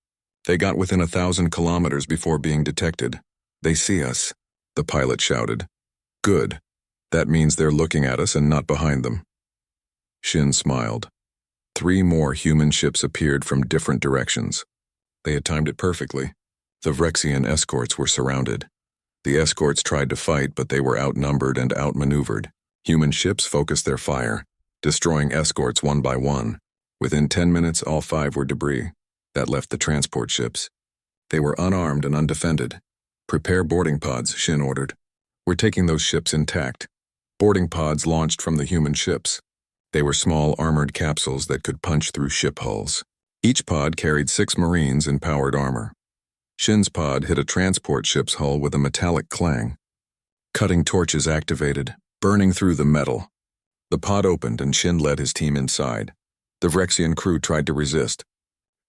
They got within 1,000 kilometers before being detected. They see us, the pilot shouted. Good. That means they're looking at us and not behind them. Shin smiled. 3 more human ships appeared from different directions. They had timed it perfectly. The Vrexian escorts were surrounded. The escorts tried to fight, but they were outnumbered and outmaneuvered. Human ships focused their fire, destroying escorts one by one. Within 10 minutes, all 5 were debris. That left the transport ships. They were unarmed and undefended. Prepare boarding pods, Shin ordered. We're taking those ships intact. Boarding pods launched from the human ships. They were small armored capsules that could punch through ship hulls. Each pod carried 6 Marines in powered armor. Shin's pod hit a transport ship's hull with a metallic clang. Cutting torches activated, burning through the metal. The pod opened and Shin led his team inside. The Vrexian crew tried to resist.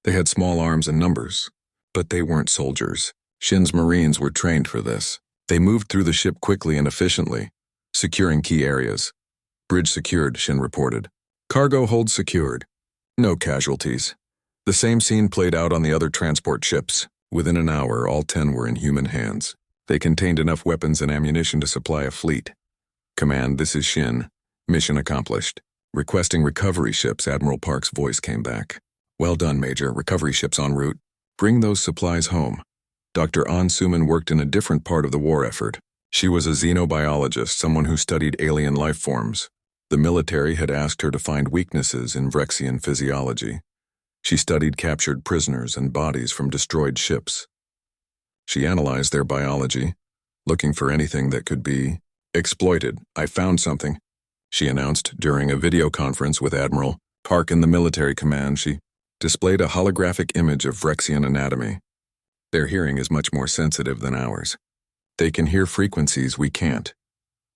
They had small arms and numbers, but they weren't soldiers. Shin's Marines were trained for this. They moved through the ship quickly and efficiently, securing key areas. Bridge secured, Shin reported. Cargo hold secured. No casualties. The same scene played out on the other transport ships. Within an hour, all 10 were in human hands. They contained enough weapons and ammunition to supply a fleet. Command, this is Shin. Mission accomplished. Requesting recovery ships, Admiral Park's voice came back. Well done, Major. Recovery ships en route. Bring those supplies home. Dr. An Suman worked in a different part of the war effort. She was a xenobiologist, someone who studied alien life forms. The military had asked her to find weaknesses in Vrexian physiology. She studied captured prisoners and bodies from destroyed ships. She analyzed their biology, looking for anything that could be exploited. "I found something," she announced during a video conference with Admiral Park in the military command. She displayed a holographic image of Vrexian anatomy. Their hearing is much more sensitive than ours. They can hear frequencies we can't.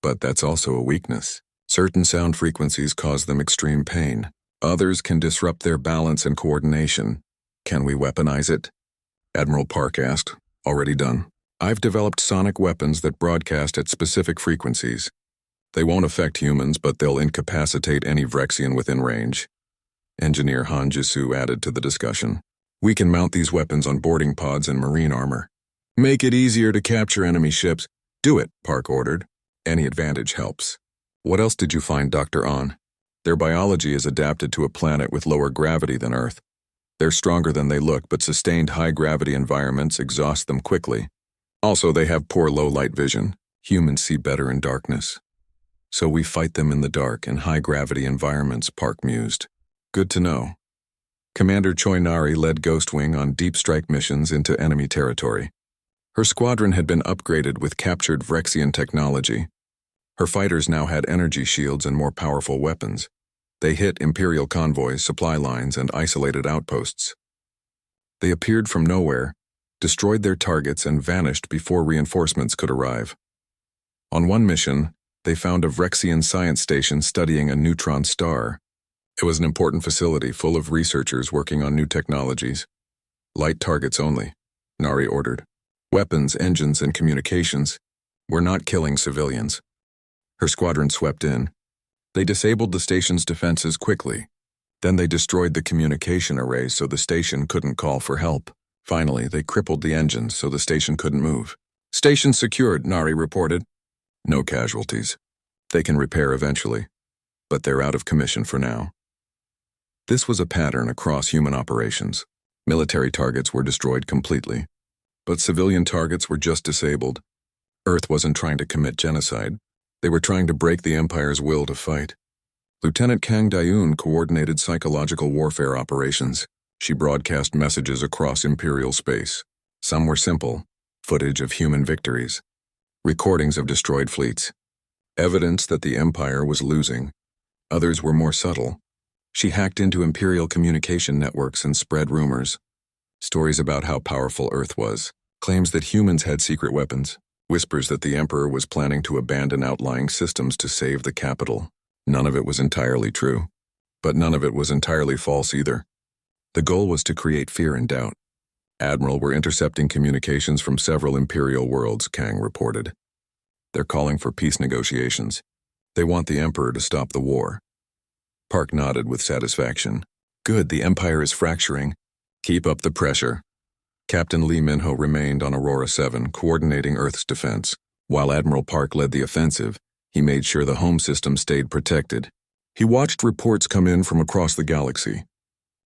But that's also a weakness. Certain sound frequencies cause them extreme pain. Others can disrupt their balance and coordination. Can we weaponize it? Admiral Park asked. Already done. I've developed sonic weapons that broadcast at specific frequencies. They won't affect humans, but they'll incapacitate any Vrexian within range. Engineer Han Jisu added to the discussion. We can mount these weapons on boarding pods and marine armor. Make it easier to capture enemy ships. Do it, Park ordered. Any advantage helps. What else did you find, Dr. An? Their biology is adapted to a planet with lower gravity than Earth. They're stronger than they look, but sustained high-gravity environments exhaust them quickly. Also, they have poor low-light vision. Humans see better in darkness. So we fight them in the dark in high-gravity environments, Park mused. Good to know. Commander Choi Nari led Ghost Wing on deep strike missions into enemy territory. Her squadron had been upgraded with captured Vrexian technology. Her fighters now had energy shields and more powerful weapons. They hit Imperial convoys, supply lines, and isolated outposts. They appeared from nowhere, destroyed their targets, and vanished before reinforcements could arrive. On one mission, they found a Vrexian science station studying a neutron star. It was an important facility full of researchers working on new technologies. Light targets only, Nari ordered. Weapons, engines, and communications. We're not killing civilians. Her squadron swept in. They disabled the station's defenses quickly. Then they destroyed the communication arrays so the station couldn't call for help. Finally, they crippled the engines so the station couldn't move. Station secured, Nari reported. No casualties. They can repair eventually, but they're out of commission for now. This was a pattern across human operations. Military targets were destroyed completely, but civilian targets were just disabled. Earth wasn't trying to commit genocide. They were trying to break the Empire's will to fight. Lieutenant Kang Dayun coordinated psychological warfare operations. She broadcast messages across Imperial space. Some were simple, footage of human victories, recordings of destroyed fleets, evidence that the Empire was losing. Others were more subtle. She hacked into Imperial communication networks and spread rumors. Stories about how powerful Earth was, claims that humans had secret weapons, whispers that the Emperor was planning to abandon outlying systems to save the capital. None of it was entirely true, but none of it was entirely false either. The goal was to create fear and doubt. Admiral were intercepting communications from several Imperial worlds, Kang reported. They're calling for peace negotiations. They want the Emperor to stop the war. Park nodded with satisfaction. Good, the Empire is fracturing. Keep up the pressure. Captain Lee Minho remained on Aurora 7, coordinating Earth's defense. While Admiral Park led the offensive, he made sure the home system stayed protected. He watched reports come in from across the galaxy.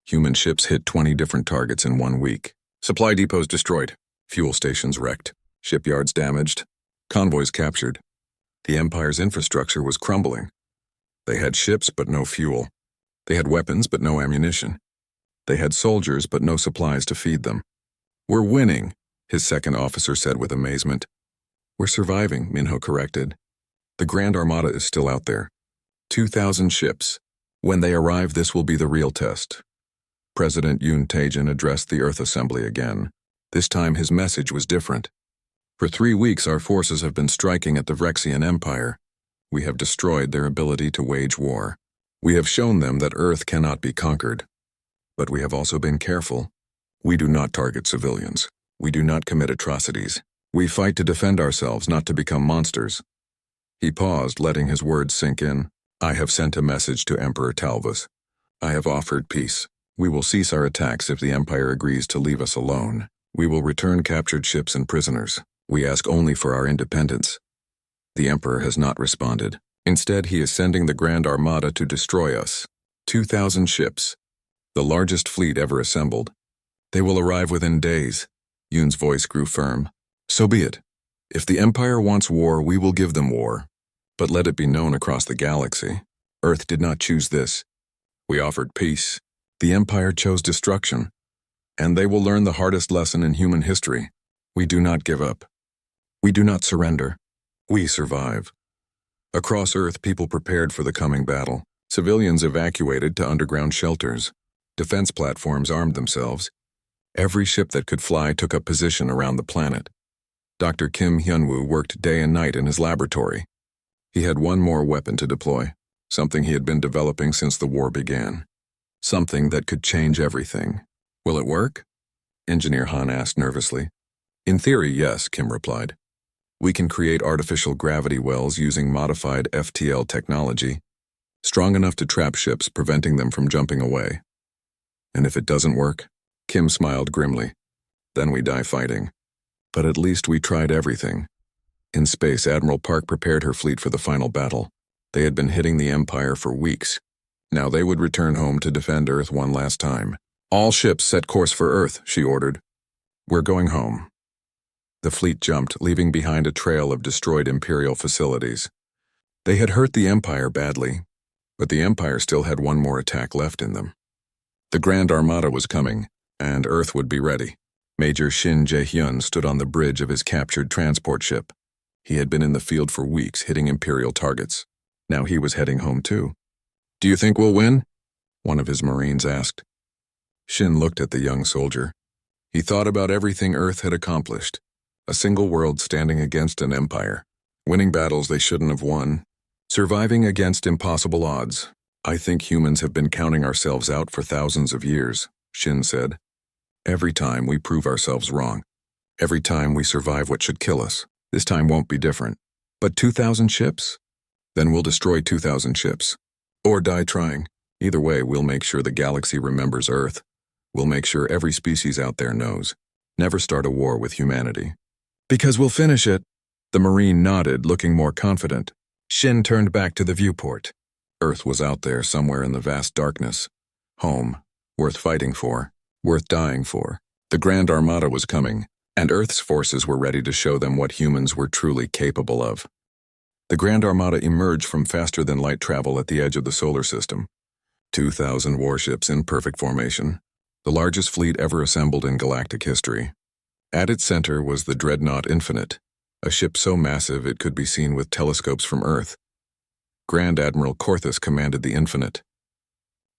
Human ships hit 20 different targets in 1 week. Supply depots destroyed. Fuel stations wrecked. Shipyards damaged. Convoys captured. The Empire's infrastructure was crumbling. They had ships but no fuel. They had weapons but no ammunition. They had soldiers but no supplies to feed them. We're winning, his second officer said with amazement. We're surviving, Minho corrected. The Grand Armada is still out there. 2,000 ships. When they arrive, this will be the real test. President Yoon Taejin addressed the Earth Assembly again. This time his message was different. For 3 weeks our forces have been striking at the Vrexian Empire. We have destroyed their ability to wage war. We have shown them that Earth cannot be conquered. But we have also been careful. We do not target civilians. We do not commit atrocities. We fight to defend ourselves, not to become monsters. He paused, letting his words sink in. I have sent a message to Emperor Talvas. I have offered peace. We will cease our attacks if the Empire agrees to leave us alone. We will return captured ships and prisoners. We ask only for our independence. The Emperor has not responded. Instead, he is sending the Grand Armada to destroy us. 2,000 ships. The largest fleet ever assembled. They will arrive within days. Yoon's voice grew firm. So be it. If the Empire wants war, we will give them war. But let it be known across the galaxy, Earth did not choose this. We offered peace. The Empire chose destruction. And they will learn the hardest lesson in human history. We do not give up. We do not surrender. We survive. Across Earth, people prepared for the coming battle. Civilians evacuated to underground shelters. Defense platforms armed themselves. Every ship that could fly took up position around the planet. Dr. Kim Hyunwoo worked day and night in his laboratory. He had one more weapon to deploy, something he had been developing since the war began. Something that could change everything. Will it work? Engineer Han asked nervously. In theory, yes, Kim replied. We can create artificial gravity wells using modified FTL technology, strong enough to trap ships, preventing them from jumping away. And if it doesn't work? Kim smiled grimly. Then we die fighting. But at least we tried everything. In space, Admiral Park prepared her fleet for the final battle. They had been hitting the Empire for weeks. Now they would return home to defend Earth one last time. All ships set course for Earth, she ordered. We're going home. The fleet jumped, leaving behind a trail of destroyed Imperial facilities. They had hurt the Empire badly, but the Empire still had one more attack left in them. The Grand Armada was coming, and Earth would be ready. Major Shin Jae-hyun stood on the bridge of his captured transport ship. He had been in the field for weeks, hitting Imperial targets. Now he was heading home too. Do you think we'll win? One of his Marines asked. Shin looked at the young soldier. He thought about everything Earth had accomplished. A single world standing against an empire. Winning battles they shouldn't have won. Surviving against impossible odds. I think humans have been counting ourselves out for thousands of years, Shin said. Every time we prove ourselves wrong. Every time we survive what should kill us. This time won't be different. But 2,000 ships? Then we'll destroy 2,000 ships. Or die trying. Either way, we'll make sure the galaxy remembers Earth. We'll make sure every species out there knows. Never start a war with humanity. Because we'll finish it. The Marine nodded, looking more confident. Shin turned back to the viewport. Earth was out there somewhere in the vast darkness. Home. Worth fighting for. Worth dying for. The Grand Armada was coming, and Earth's forces were ready to show them what humans were truly capable of. The Grand Armada emerged from faster-than-light travel at the edge of the solar system. 2,000 warships in perfect formation. The largest fleet ever assembled in galactic history. At its center was the dreadnought Infinite, a ship so massive it could be seen with telescopes from Earth. Grand Admiral Korthus commanded the Infinite.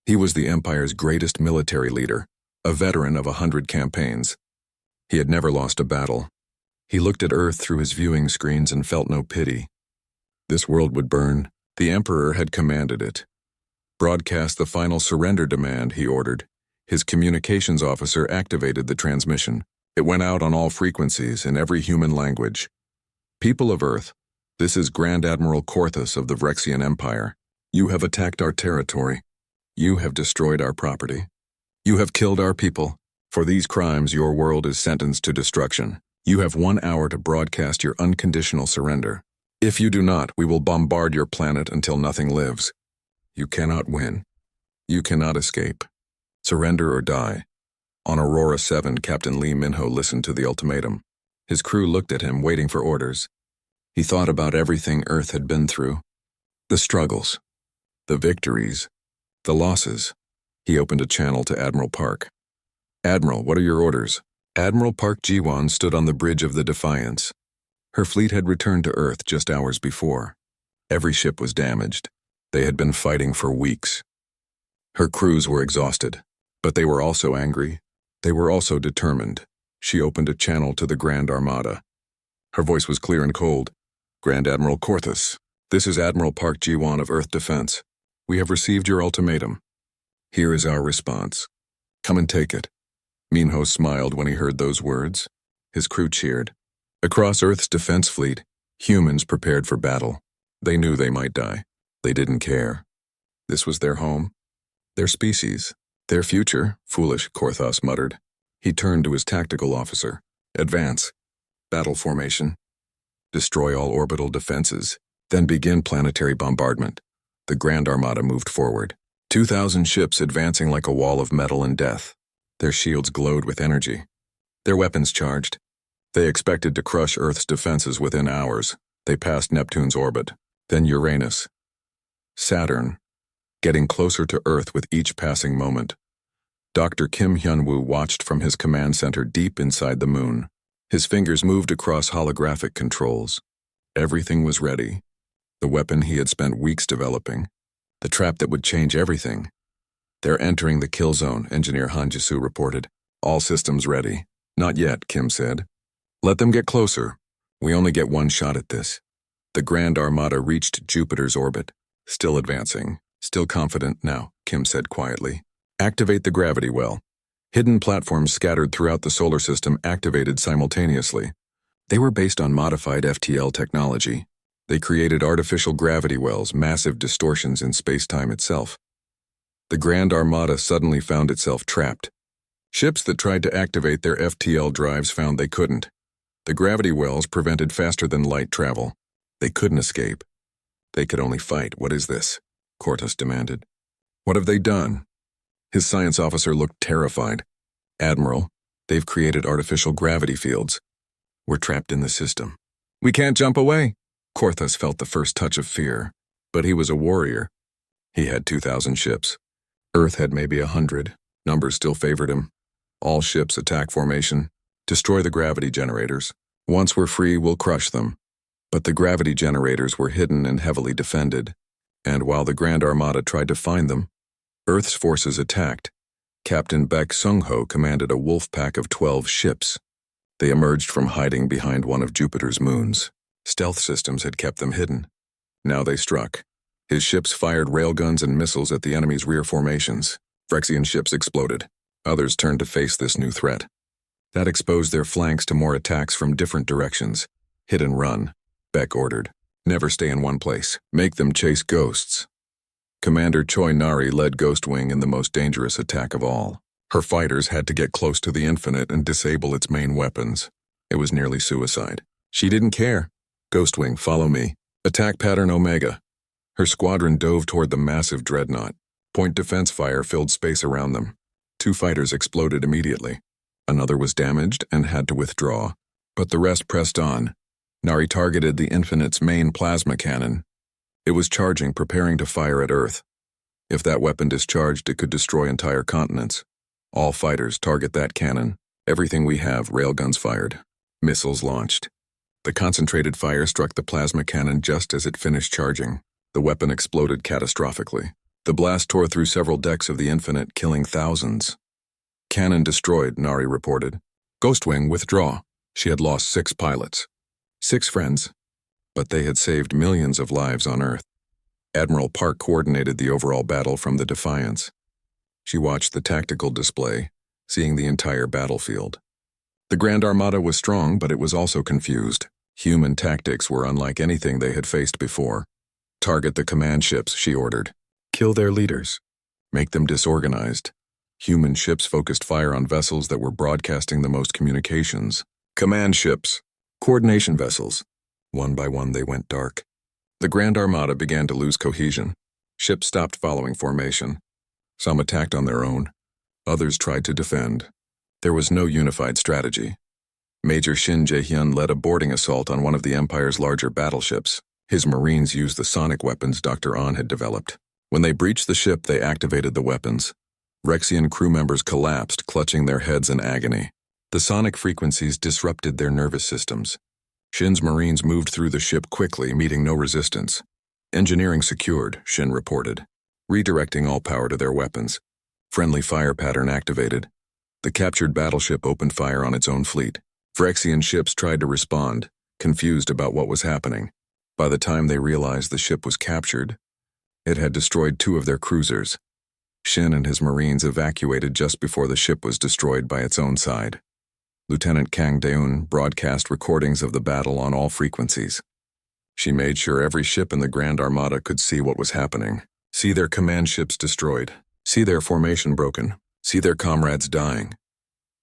He was the Empire's greatest military leader, a veteran of 100 campaigns. He had never lost a battle. He looked at Earth through his viewing screens and felt no pity. This world would burn. The Emperor had commanded it. Broadcast the final surrender demand, he ordered. His communications officer activated the transmission. It went out on all frequencies in every human language. People of Earth, this is Grand Admiral Korthus of the Vrexian Empire. You have attacked our territory. You have destroyed our property. You have killed our people. For these crimes, your world is sentenced to destruction. You have 1 hour to broadcast your unconditional surrender. If you do not, we will bombard your planet until nothing lives. You cannot win. You cannot escape. Surrender or die. On Aurora 7, Captain Lee Minho listened to the ultimatum. His crew looked at him, waiting for orders. He thought about everything Earth had been through. The struggles. The victories. The losses. He opened a channel to Admiral Park. Admiral, what are your orders? Admiral Park Ji-won stood on the bridge of the Defiance. Her fleet had returned to Earth just hours before. Every ship was damaged. They had been fighting for weeks. Her crews were exhausted, but they were also angry. They were also determined. She opened a channel to the Grand Armada. Her voice was clear and cold. Grand Admiral Korthus, this is Admiral Park Ji-won of Earth Defense. We have received your ultimatum. Here is our response. Come and take it. Minho smiled when he heard those words. His crew cheered. Across Earth's defense fleet, humans prepared for battle. They knew they might die. They didn't care. This was their home, their species, their future, foolish, Korthus muttered. He turned to his tactical officer. Advance. Battle formation. Destroy all orbital defenses. Then begin planetary bombardment. The Grand Armada moved forward. 2,000 ships advancing like a wall of metal and death. Their shields glowed with energy. Their weapons charged. They expected to crush Earth's defenses within hours. They passed Neptune's orbit, then Uranus, Saturn, getting closer to Earth with each passing moment. Dr. Kim Hyun-woo watched from his command center deep inside the moon. His fingers moved across holographic controls. Everything was ready. The weapon he had spent weeks developing. The trap that would change everything. "They're entering the kill zone," Engineer Han Ji-soo reported. "All systems ready." "Not yet," Kim said. "Let them get closer. We only get one shot at this." The Grand Armada reached Jupiter's orbit. "Still advancing. Still confident now," Kim said quietly. "Activate the gravity well." Hidden platforms scattered throughout the solar system activated simultaneously. They were based on modified FTL technology. They created artificial gravity wells, massive distortions in space-time itself. The Grand Armada suddenly found itself trapped. Ships that tried to activate their FTL drives found they couldn't. The gravity wells prevented faster-than-light travel. They couldn't escape. They could only fight. "What is this?" Cortus demanded. "What have they done?" His science officer looked terrified. "Admiral, they've created artificial gravity fields. We're trapped in the system." "We can't jump away." Corthus felt the first touch of fear, but he was a warrior. He had 2,000 ships. Earth had maybe 100. Numbers still favored him. All ships attack formation. Destroy the gravity generators. Once we're free, we'll crush them. But the gravity generators were hidden and heavily defended. And while the Grand Armada tried to find them, Earth's forces attacked. Captain Baek Sung-ho commanded a wolf pack of 12 ships. They emerged from hiding behind one of Jupiter's moons. Stealth systems had kept them hidden. Now they struck. His ships fired railguns and missiles at the enemy's rear formations. Phyrexian ships exploded. Others turned to face this new threat. That exposed their flanks to more attacks from different directions. "Hit and run," Beck ordered. "Never stay in one place. Make them chase ghosts." Commander Choi Nari led Ghost Wing in the most dangerous attack of all. Her fighters had to get close to the Infinite and disable its main weapons. It was nearly suicide. She didn't care. "Ghost Wing, follow me. Attack pattern Omega." Her squadron dove toward the massive dreadnought. Point defense fire filled space around them. 2 fighters exploded immediately. Another was damaged and had to withdraw. But the rest pressed on. Nari targeted the Infinite's main plasma cannon. It was charging, preparing to fire at Earth. If that weapon discharged, it could destroy entire continents. "All fighters target that cannon. Everything we have," railguns fired. Missiles launched. The concentrated fire struck the plasma cannon just as it finished charging. The weapon exploded catastrophically. The blast tore through several decks of the Infinite, killing thousands. "Cannon destroyed," Nari reported. "Ghost Wing, withdraw." She had lost 6 pilots. 6 friends. But they had saved millions of lives on Earth. Admiral Park coordinated the overall battle from the Defiance. She watched the tactical display, seeing the entire battlefield. The Grand Armada was strong, but it was also confused. Human tactics were unlike anything they had faced before. "Target the command ships," she ordered. "Kill their leaders. Make them disorganized." Human ships focused fire on vessels that were broadcasting the most communications. Command ships. Coordination vessels. One by one they went dark. The Grand Armada began to lose cohesion. Ships stopped following formation. Some attacked on their own. Others tried to defend. There was no unified strategy. Major Shin Jae-hyun led a boarding assault on one of the Empire's larger battleships. His Marines used the sonic weapons Dr. An had developed. When they breached the ship, they activated the weapons. Rexian crew members collapsed, clutching their heads in agony. The sonic frequencies disrupted their nervous systems. Shin's Marines moved through the ship quickly, meeting no resistance. "Engineering secured," Shin reported, redirecting all power to their weapons. Friendly fire pattern activated. The captured battleship opened fire on its own fleet. Phyrexian ships tried to respond, confused about what was happening. By the time they realized the ship was captured, it had destroyed 2 of their cruisers. Shin and his Marines evacuated just before the ship was destroyed by its own side. Lieutenant Kang Daeun broadcast recordings of the battle on all frequencies. She made sure every ship in the Grand Armada could see what was happening. See their command ships destroyed. See their formation broken. See their comrades dying.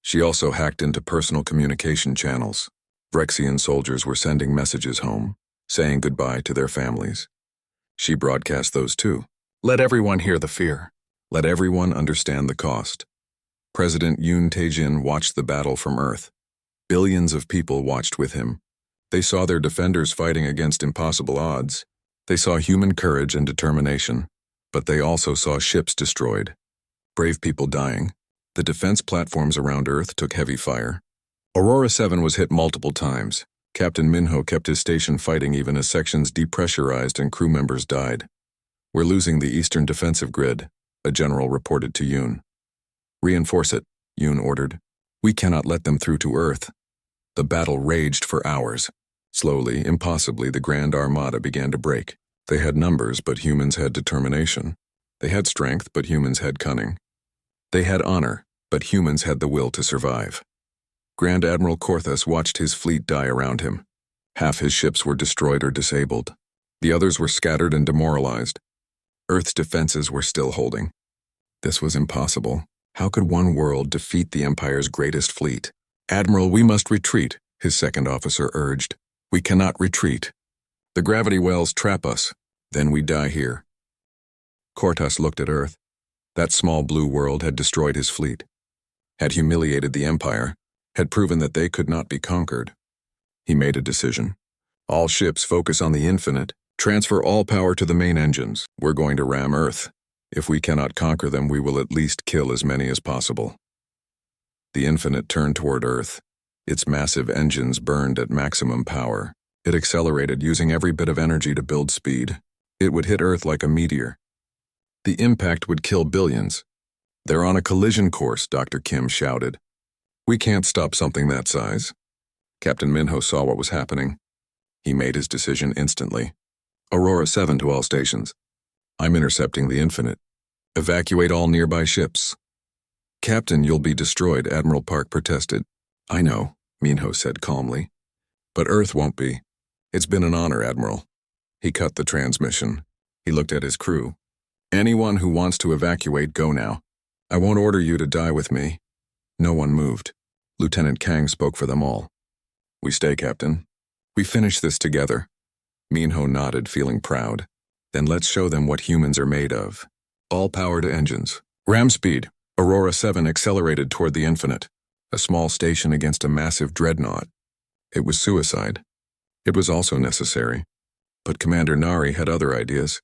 She also hacked into personal communication channels. Phyrexian soldiers were sending messages home, saying goodbye to their families. She broadcast those too. Let everyone hear the fear. Let everyone understand the cost. President Yoon Tae-jin watched the battle from Earth. Billions of people watched with him. They saw their defenders fighting against impossible odds. They saw human courage and determination, but they also saw ships destroyed, brave people dying. The defense platforms around Earth took heavy fire. Aurora 7 was hit multiple times. Captain Minho kept his station fighting even as sections depressurized and crew members died. "We're losing the eastern defensive grid," a general reported to Yoon. "Reinforce it," Yoon ordered. "We cannot let them through to Earth." The battle raged for hours. Slowly, impossibly, the Grand Armada began to break. They had numbers, but humans had determination. They had strength, but humans had cunning. They had honor, but humans had the will to survive. Grand Admiral Korthus watched his fleet die around him. Half his ships were destroyed or disabled. The others were scattered and demoralized. Earth's defenses were still holding. This was impossible. How could one world defeat the Empire's greatest fleet? "Admiral, we must retreat," his second officer urged. "We cannot retreat. The gravity wells trap us. Then we die here." Korthus looked at Earth. That small blue world had destroyed his fleet, had humiliated the Empire, had proven that they could not be conquered. He made a decision. "All ships focus on the infinite. Transfer all power to the main engines. We're going to ram Earth. If we cannot conquer them, we will at least kill as many as possible." The infinite turned toward Earth. Its massive engines burned at maximum power. It accelerated, using every bit of energy to build speed. It would hit Earth like a meteor. The impact would kill billions. "They're on a collision course," Dr. Kim shouted. "We can't stop something that size." Captain Minho saw what was happening. He made his decision instantly. "Aurora 7 to all stations. I'm intercepting the infinite. Evacuate all nearby ships." "Captain, you'll be destroyed," Admiral Park protested. "I know," Minho said calmly. "But Earth won't be. It's been an honor, Admiral." He cut the transmission. He looked at his crew. "Anyone who wants to evacuate, go now. I won't order you to die with me." No one moved. Lieutenant Kang spoke for them all. "We stay, Captain. We finish this together." Minho nodded, feeling proud. "Then let's show them what humans are made of." All power to engines. Ram speed. Aurora 7 accelerated toward the infinite, a small station against a massive dreadnought. It was suicide. It was also necessary. But Commander Nari had other ideas.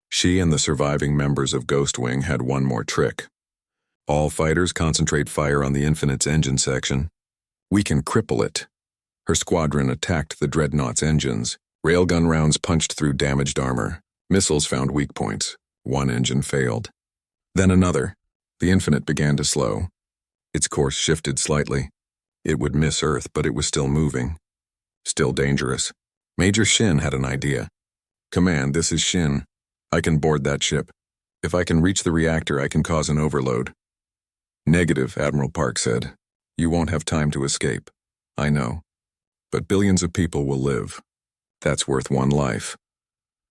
She and the surviving members of Ghost Wing had one more trick. "All fighters concentrate fire on the Infinite's engine section. We can cripple it." Her squadron attacked the dreadnought's engines. Railgun rounds punched through damaged armor. Missiles found weak points. One engine failed. Then another. The Infinite began to slow. Its course shifted slightly. It would miss Earth, but it was still moving. Still dangerous. Major Shin had an idea. "Command, this is Shin. I can board that ship. If I can reach the reactor, I can cause an overload." "Negative," Admiral Park said. "You won't have time to escape. I know. But billions of people will live. That's worth one life."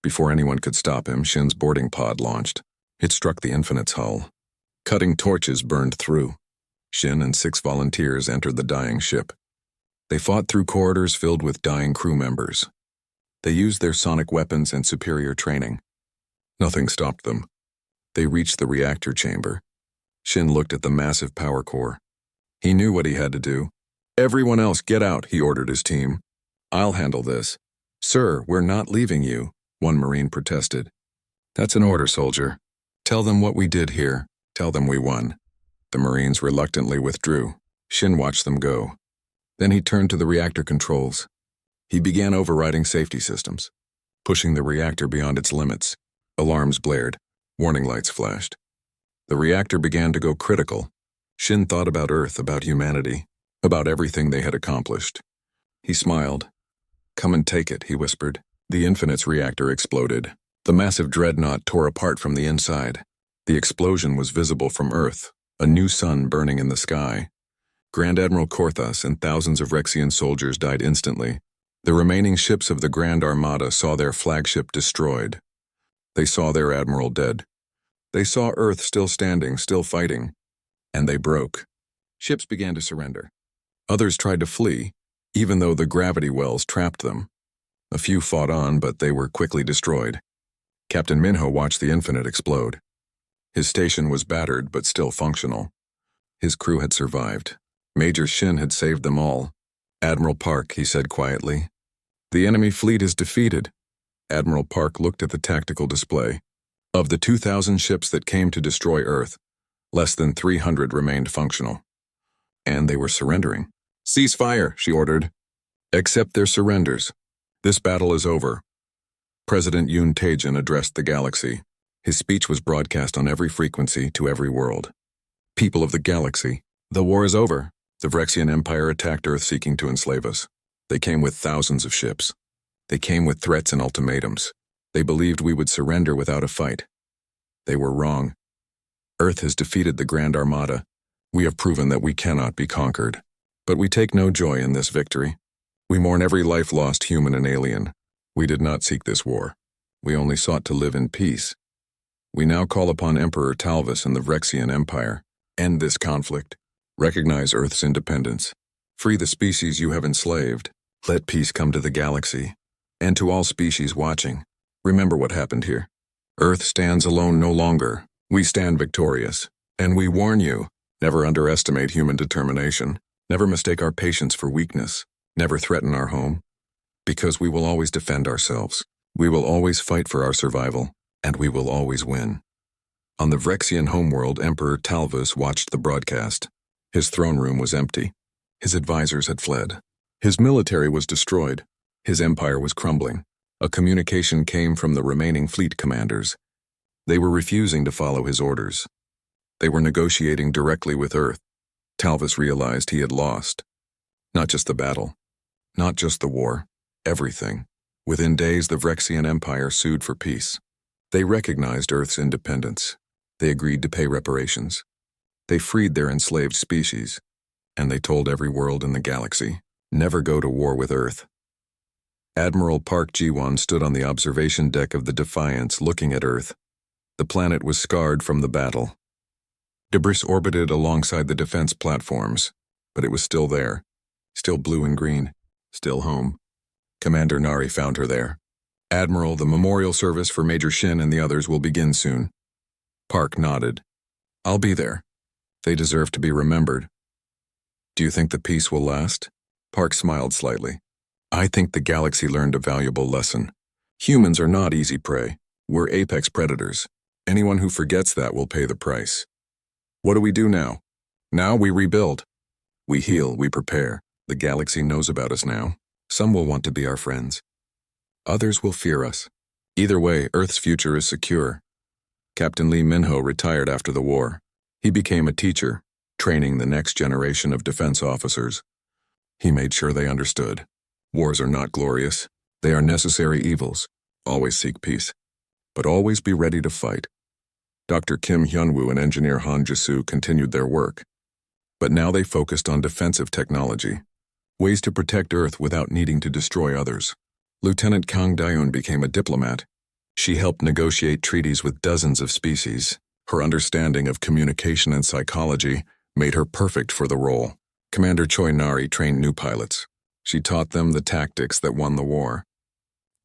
Before anyone could stop him, Shin's boarding pod launched. It struck the Infinite's hull. Cutting torches burned through. Shin and 6 volunteers entered the dying ship. They fought through corridors filled with dying crew members. They used their sonic weapons and superior training. Nothing stopped them. They reached the reactor chamber. Shin looked at the massive power core. He knew what he had to do. "Everyone else, get out," he ordered his team. "I'll handle this." "Sir, we're not leaving you," one Marine protested. "That's an order, soldier. Tell them what we did here. Tell them we won." The Marines reluctantly withdrew. Shin watched them go. Then he turned to the reactor controls. He began overriding safety systems, pushing the reactor beyond its limits. Alarms blared. Warning lights flashed. The reactor began to go critical. Shin thought about Earth, about humanity, about everything they had accomplished. He smiled. "Come and take it," he whispered. The Infinite's reactor exploded. The massive dreadnought tore apart from the inside. The explosion was visible from Earth, a new sun burning in the sky. Grand Admiral Korthus and thousands of Rexian soldiers died instantly. The remaining ships of the Grand Armada saw their flagship destroyed. They saw their admiral dead. They saw Earth still standing, still fighting. And they broke. Ships began to surrender. Others tried to flee, even though the gravity wells trapped them. A few fought on, but they were quickly destroyed. Captain Minho watched the Infinite explode. His station was battered, but still functional. His crew had survived. Major Shin had saved them all. "Admiral Park," he said quietly. "The enemy fleet is defeated." Admiral Park looked at the tactical display. Of the 2,000 ships that came to destroy Earth, less than 300 remained functional. And they were surrendering. "Cease fire," she ordered. "Accept their surrenders. This battle is over." President Yoon Tae-jin addressed the galaxy. His speech was broadcast on every frequency to every world. "People of the galaxy, the war is over. The Vrexian Empire attacked Earth seeking to enslave us. They came with thousands of ships. They came with threats and ultimatums. They believed we would surrender without a fight. They were wrong. Earth has defeated the Grand Armada. We have proven that we cannot be conquered. But we take no joy in this victory. We mourn every life lost, human and alien. We did not seek this war. We only sought to live in peace. We now call upon Emperor Talvis and the Vrexian Empire. End this conflict. Recognize Earth's independence. Free the species you have enslaved. Let peace come to the galaxy. And to all species watching, remember what happened here. Earth stands alone no longer. We stand victorious. And we warn you, never underestimate human determination. Never mistake our patience for weakness. Never threaten our home. Because we will always defend ourselves. We will always fight for our survival. And we will always win." On the Vrexian homeworld, Emperor Talvis watched the broadcast. His throne room was empty. His advisors had fled. His military was destroyed. His empire was crumbling. A communication came from the remaining fleet commanders. They were refusing to follow his orders. They were negotiating directly with Earth. Talvis realized he had lost. Not just the battle. Not just the war. Everything. Within days, the Vrexian Empire sued for peace. They recognized Earth's independence. They agreed to pay reparations. They freed their enslaved species. And they told every world in the galaxy, never go to war with Earth. Admiral Park Ji-won stood on the observation deck of the Defiance looking at Earth. The planet was scarred from the battle. Debris orbited alongside the defense platforms, but it was still there. Still blue and green. Still home. Commander Nari found her there. "Admiral, the memorial service for Major Shin and the others will begin soon." Park nodded. "I'll be there. They deserve to be remembered." "Do you think the peace will last?" Park smiled slightly. "I think the galaxy learned a valuable lesson. Humans are not easy prey. We're apex predators. Anyone who forgets that will pay the price. What do we do now? Now we rebuild. We heal, we prepare. The galaxy knows about us now. Some will want to be our friends. Others will fear us. Either way, Earth's future is secure." Captain Lee Minho retired after the war. He became a teacher, training the next generation of defense officers. He made sure they understood. Wars are not glorious. They are necessary evils. Always seek peace. But always be ready to fight. Dr. Kim Hyun-woo and engineer Han Ji-soo continued their work. But now they focused on defensive technology. Ways to protect Earth without needing to destroy others. Lieutenant Kang Daeun became a diplomat. She helped negotiate treaties with dozens of species. Her understanding of communication and psychology made her perfect for the role. Commander Choi Nari trained new pilots. She taught them the tactics that won the war.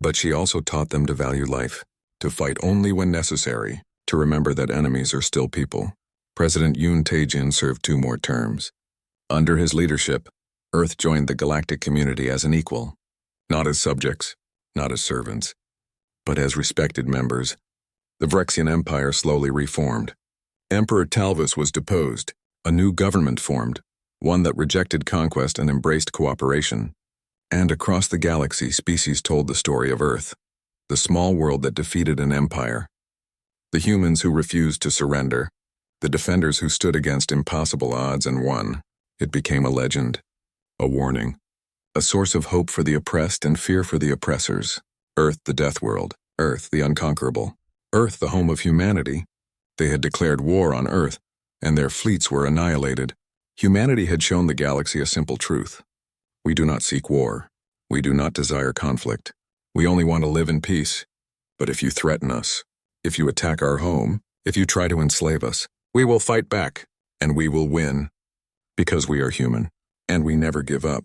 But she also taught them to value life, to fight only when necessary, to remember that enemies are still people. President Yoon Tae-jin served 2 more terms. Under his leadership, Earth joined the galactic community as an equal. Not as subjects, not as servants, but as respected members. The Vrexian Empire slowly reformed. Emperor Talvis was deposed. A new government formed, one that rejected conquest and embraced cooperation. And across the galaxy, species told the story of Earth, the small world that defeated an empire. The humans who refused to surrender, the defenders who stood against impossible odds and won. It became a legend, a warning. A source of hope for the oppressed and fear for the oppressors. Earth, the death world. Earth, the unconquerable. Earth, the home of humanity. They had declared war on Earth, and their fleets were annihilated. Humanity had shown the galaxy a simple truth. We do not seek war. We do not desire conflict. We only want to live in peace. But if you threaten us, if you attack our home, if you try to enslave us, we will fight back, and we will win. Because we are human, and we never give up.